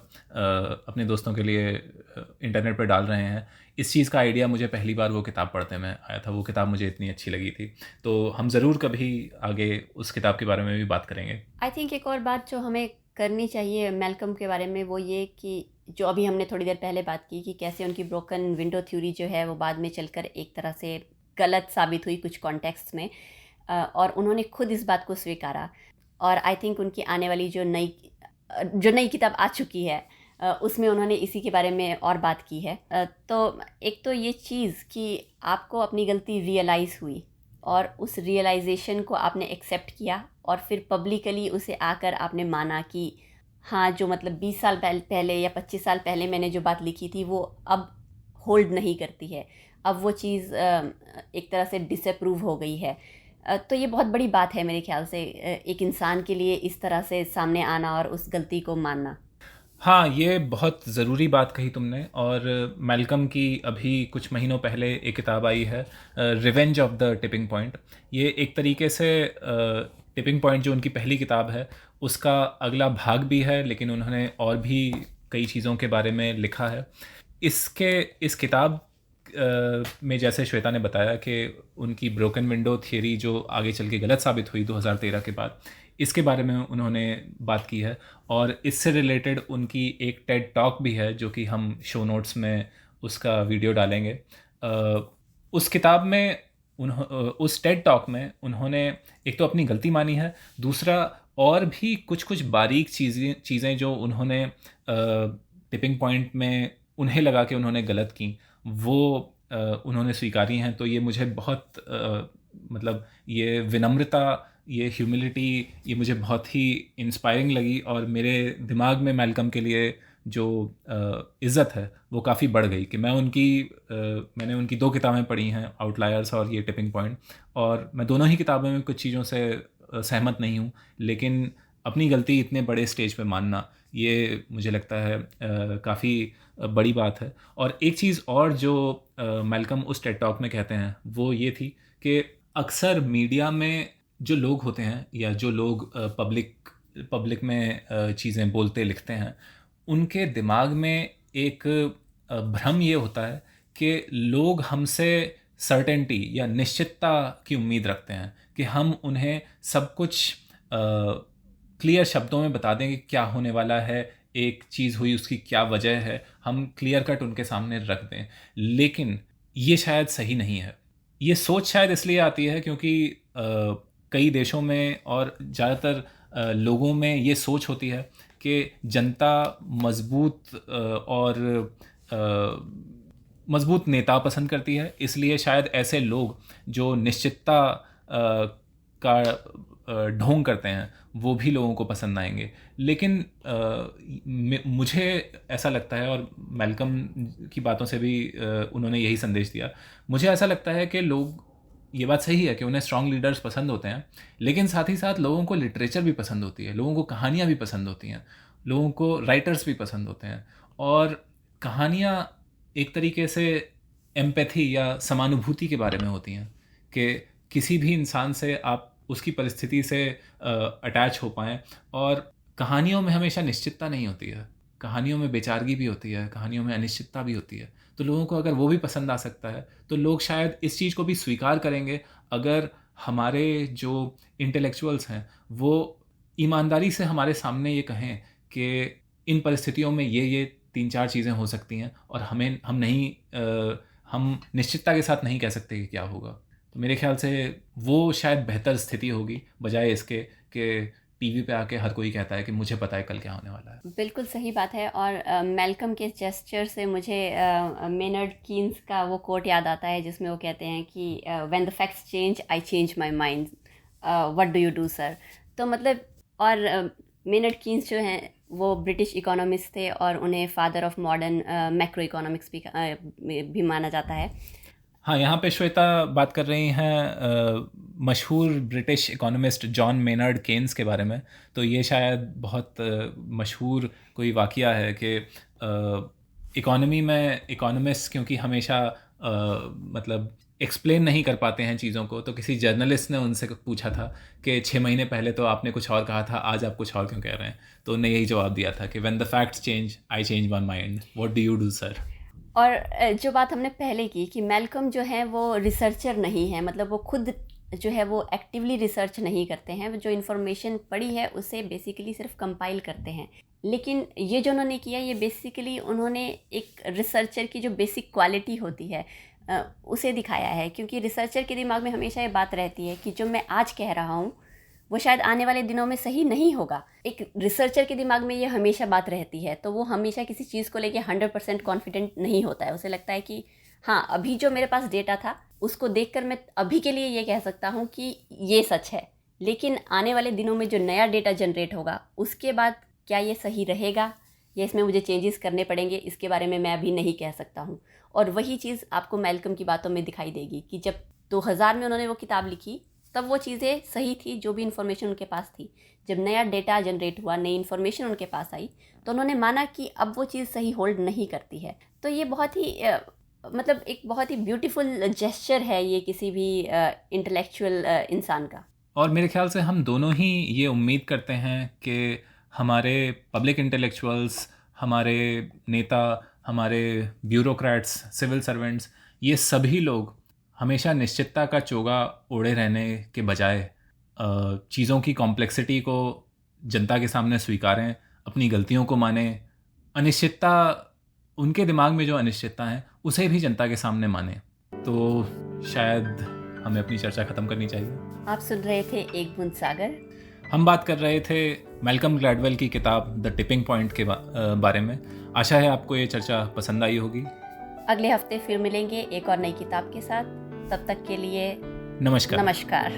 [SPEAKER 1] अपने दोस्तों के लिए इंटरनेट पर डाल रहे हैं, इस चीज़ का आइडिया मुझे पहली बार वो किताब पढ़ते में आया था। वो किताब मुझे इतनी अच्छी लगी थी। तो हम ज़रूर कभी आगे उस किताब के बारे में भी बात करेंगे।
[SPEAKER 2] आई थिंक एक और बात जो हमें करनी चाहिए मैल्कम के बारे में वो ये कि जो अभी हमने थोड़ी देर पहले बात की कि कैसे उनकी ब्रोकन विंडो थ्योरी जो है वो बाद में चलकर एक तरह से गलत साबित हुई कुछ कॉन्टेक्स्ट में, और उन्होंने खुद इस बात को स्वीकारा। और आई थिंक उनकी आने वाली जो नई किताब आ चुकी है उसमें उन्होंने इसी के बारे में और बात की है। तो एक तो ये चीज़ कि आपको अपनी गलती रियलाइज़ हुई और उस रियलाइजेशन को आपने एक्सेप्ट किया और फिर पब्लिकली उसे आकर आपने माना कि हाँ, जो मतलब 20 साल पहले या 25 साल पहले मैंने जो बात लिखी थी वो अब होल्ड नहीं करती है, अब वो चीज़ एक तरह से डिसअप्रूव हो गई है। तो ये बहुत बड़ी बात है मेरे ख्याल से एक इंसान के लिए इस तरह से सामने आना और उस गलती को मानना।
[SPEAKER 1] हाँ, ये बहुत ज़रूरी बात कही तुमने। और मैल्कम की अभी कुछ महीनों पहले एक किताब आई है, revenge of the tipping point. ये एक तरीके से टिपिंग पॉइंट जो उनकी पहली किताब है उसका अगला भाग भी है, लेकिन उन्होंने और भी कई चीज़ों के बारे में लिखा है। इस किताब में जैसे श्वेता ने बताया कि उनकी ब्रोकन विंडो थियरी जो आगे चल के गलत साबित हुई 2013 के बाद, इसके बारे में उन्होंने बात की है। और इससे रिलेटेड उनकी एक टेड टॉक भी है जो कि हम शो नोट्स में उसका वीडियो डालेंगे। उस किताब में उस टेड टॉक में उन्होंने एक तो अपनी गलती मानी है, दूसरा और भी कुछ बारीक चीज़ें जो उन्होंने टिपिंग पॉइंट में उन्हें लगा कि उन्होंने गलत की, वो उन्होंने स्वीकारी हैं। तो ये मुझे बहुत मतलब ये विनम्रता, ये ह्यूमिलिटी, ये मुझे बहुत ही इंस्पायरिंग लगी। और मेरे दिमाग में मैल्कम के लिए जो इज़्ज़त है वो काफ़ी बढ़ गई कि मैंने उनकी 2 किताबें पढ़ी हैं, आउटलायर्स और ये टिपिंग पॉइंट। और मैं दोनों ही किताबों में कुछ चीज़ों से सहमत नहीं हूँ, लेकिन अपनी गलती इतने बड़े स्टेज पे मानना, ये मुझे लगता है काफ़ी बड़ी बात है। और एक चीज़ और जो मैल्कम उस टेड टॉक में कहते हैं वो ये थी कि अक्सर मीडिया में जो लोग होते हैं या जो लोग पब्लिक में चीज़ें बोलते लिखते हैं, उनके दिमाग में एक भ्रम ये होता है कि लोग हमसे सर्टेनिटी या निश्चितता की उम्मीद रखते हैं कि हम उन्हें सब कुछ क्लियर शब्दों में बता दें कि क्या होने वाला है, एक चीज़ हुई उसकी क्या वजह है, हम क्लियर कट उनके सामने रख दें। लेकिन ये शायद सही नहीं है। ये सोच शायद इसलिए आती है क्योंकि कई देशों में और ज़्यादातर लोगों में ये सोच होती है कि जनता मजबूत नेता पसंद करती है। इसलिए शायद ऐसे लोग जो निश्चितता का ढोंग करते हैं वो भी लोगों को पसंद आएंगे। लेकिन मुझे ऐसा लगता है, और मैल्कम की बातों से भी उन्होंने यही संदेश दिया, मुझे ऐसा लगता है कि लोग, ये बात सही है कि उन्हें स्ट्रॉन्ग लीडर्स पसंद होते हैं, लेकिन साथ ही साथ लोगों को लिटरेचर भी पसंद होती है, लोगों को कहानियाँ भी पसंद होती हैं, लोगों को राइटर्स भी पसंद होते हैं। और कहानियाँ एक तरीके से एम्पैथी या समानुभूति के बारे में होती हैं कि किसी भी इंसान से आप उसकी परिस्थिति से अटैच हो पाएँ। और कहानियों में हमेशा निश्चितता नहीं होती है, कहानियों में बेचारगी भी होती है, कहानियों में अनिश्चितता भी होती है। तो लोगों को अगर वो भी पसंद आ सकता है तो लोग शायद इस चीज़ को भी स्वीकार करेंगे अगर हमारे जो इंटेलेक्चुअल्स हैं वो ईमानदारी से हमारे सामने ये कहें कि इन परिस्थितियों में ये 3-4 चीज़ें हो सकती हैं और हम नहीं हम निश्चितता के साथ नहीं कह सकते कि क्या होगा। तो मेरे ख्याल से वो शायद बेहतर स्थिति होगी, बजाय इसके कि टीवी पे आके हर कोई कहता है कि मुझे पता है कल क्या होने वाला है।
[SPEAKER 2] बिल्कुल सही बात है। और मैल्कम के जेस्चर से मुझे मेनर्ड कीन्स का वो कोट याद आता है जिसमें वो कहते हैं कि when the facts change I change my mind, what do you do sir. तो मतलब, और मेनर्ड कीन्स जो हैं वो ब्रिटिश इकोनॉमिस्ट थे और उन्हें father of modern macro economics भी माना जाता है।
[SPEAKER 1] हाँ, यहाँ पे श्वेता बात कर रही हैं मशहूर British economist John Maynard Keynes के बारे में। तो ये शायद बहुत मशहूर कोई वाक़या है कि इकोनॉमी में इकोनॉमिस्ट क्योंकि हमेशा मतलब एक्सप्लेन नहीं कर पाते हैं चीज़ों को, तो किसी जर्नलिस्ट ने उनसे पूछा था कि 6 महीने पहले तो आपने कुछ और कहा था, आज आप कुछ और क्यों कह रहे हैं। तो उन्हें यही जवाब दिया था कि when the facts change I change my mind, what do you do sir.
[SPEAKER 2] और जो बात हमने पहले की कि मैल्कम जो है वो रिसर्चर नहीं है, मतलब वो खुद जो है वो एक्टिवली रिसर्च नहीं करते हैं, जो इन्फॉर्मेशन पड़ी है उसे बेसिकली सिर्फ कंपाइल करते हैं। लेकिन ये जो उन्होंने किया, ये बेसिकली उन्होंने एक रिसर्चर की जो बेसिक क्वालिटी होती है उसे दिखाया है। क्योंकि रिसर्चर के दिमाग में हमेशा ये बात रहती है कि जो मैं आज कह रहा हूँ वो शायद आने वाले दिनों में सही नहीं होगा। एक रिसर्चर के दिमाग में ये हमेशा बात रहती है, तो वो हमेशा किसी चीज़ को लेके 100% कॉन्फिडेंट नहीं होता है। उसे लगता है कि हाँ, अभी जो मेरे पास डेटा था उसको देखकर मैं अभी के लिए ये कह सकता हूँ कि ये सच है, लेकिन आने वाले दिनों में जो नया डेटा जनरेट होगा उसके बाद क्या ये सही रहेगा या इसमें मुझे चेंजेस करने पड़ेंगे, इसके बारे में मैं अभी नहीं कह सकता हूँ। और वही चीज़ आपको मैल्कम की बातों में दिखाई देगी कि जब 2000 में उन्होंने वो किताब लिखी तब वो चीज़ें सही थी, जो भी इन्फॉर्मेशन उनके पास थी। जब नया डेटा जनरेट हुआ, नई इन्फॉर्मेशन उनके पास आई, तो उन्होंने माना कि अब वो चीज़ सही होल्ड नहीं करती है। तो ये बहुत ही मतलब एक बहुत ही ब्यूटीफुल जेस्चर है ये किसी भी इंटेलेक्चुअल इंसान का।
[SPEAKER 1] और मेरे ख्याल से हम दोनों ही ये उम्मीद करते हैं कि हमारे पब्लिक इंटेलेक्चुअल्स, हमारे नेता, हमारे ब्यूरोक्रेट्स, सिविल सर्वेंट्स, ये सभी लोग हमेशा निश्चितता का चोगा ओढ़े रहने के बजाय चीज़ों की कॉम्प्लेक्सिटी को जनता के सामने स्वीकारें, अपनी गलतियों को मानें, अनिश्चितता, उनके दिमाग में जो अनिश्चितता है उसे भी जनता के सामने मानें। तो शायद हमें अपनी चर्चा ख़त्म करनी चाहिए।
[SPEAKER 2] आप सुन रहे थे एक बूंद सागर।
[SPEAKER 1] हम बात कर रहे थे मैल्कम ग्लैडवेल की किताब द टिपिंग पॉइंट के बारे में। आशा है आपको ये चर्चा पसंद आई होगी।
[SPEAKER 2] अगले हफ्ते फिर मिलेंगे एक और नई किताब के साथ। तब तक के लिए
[SPEAKER 1] नमस्कार।
[SPEAKER 2] नमस्कार।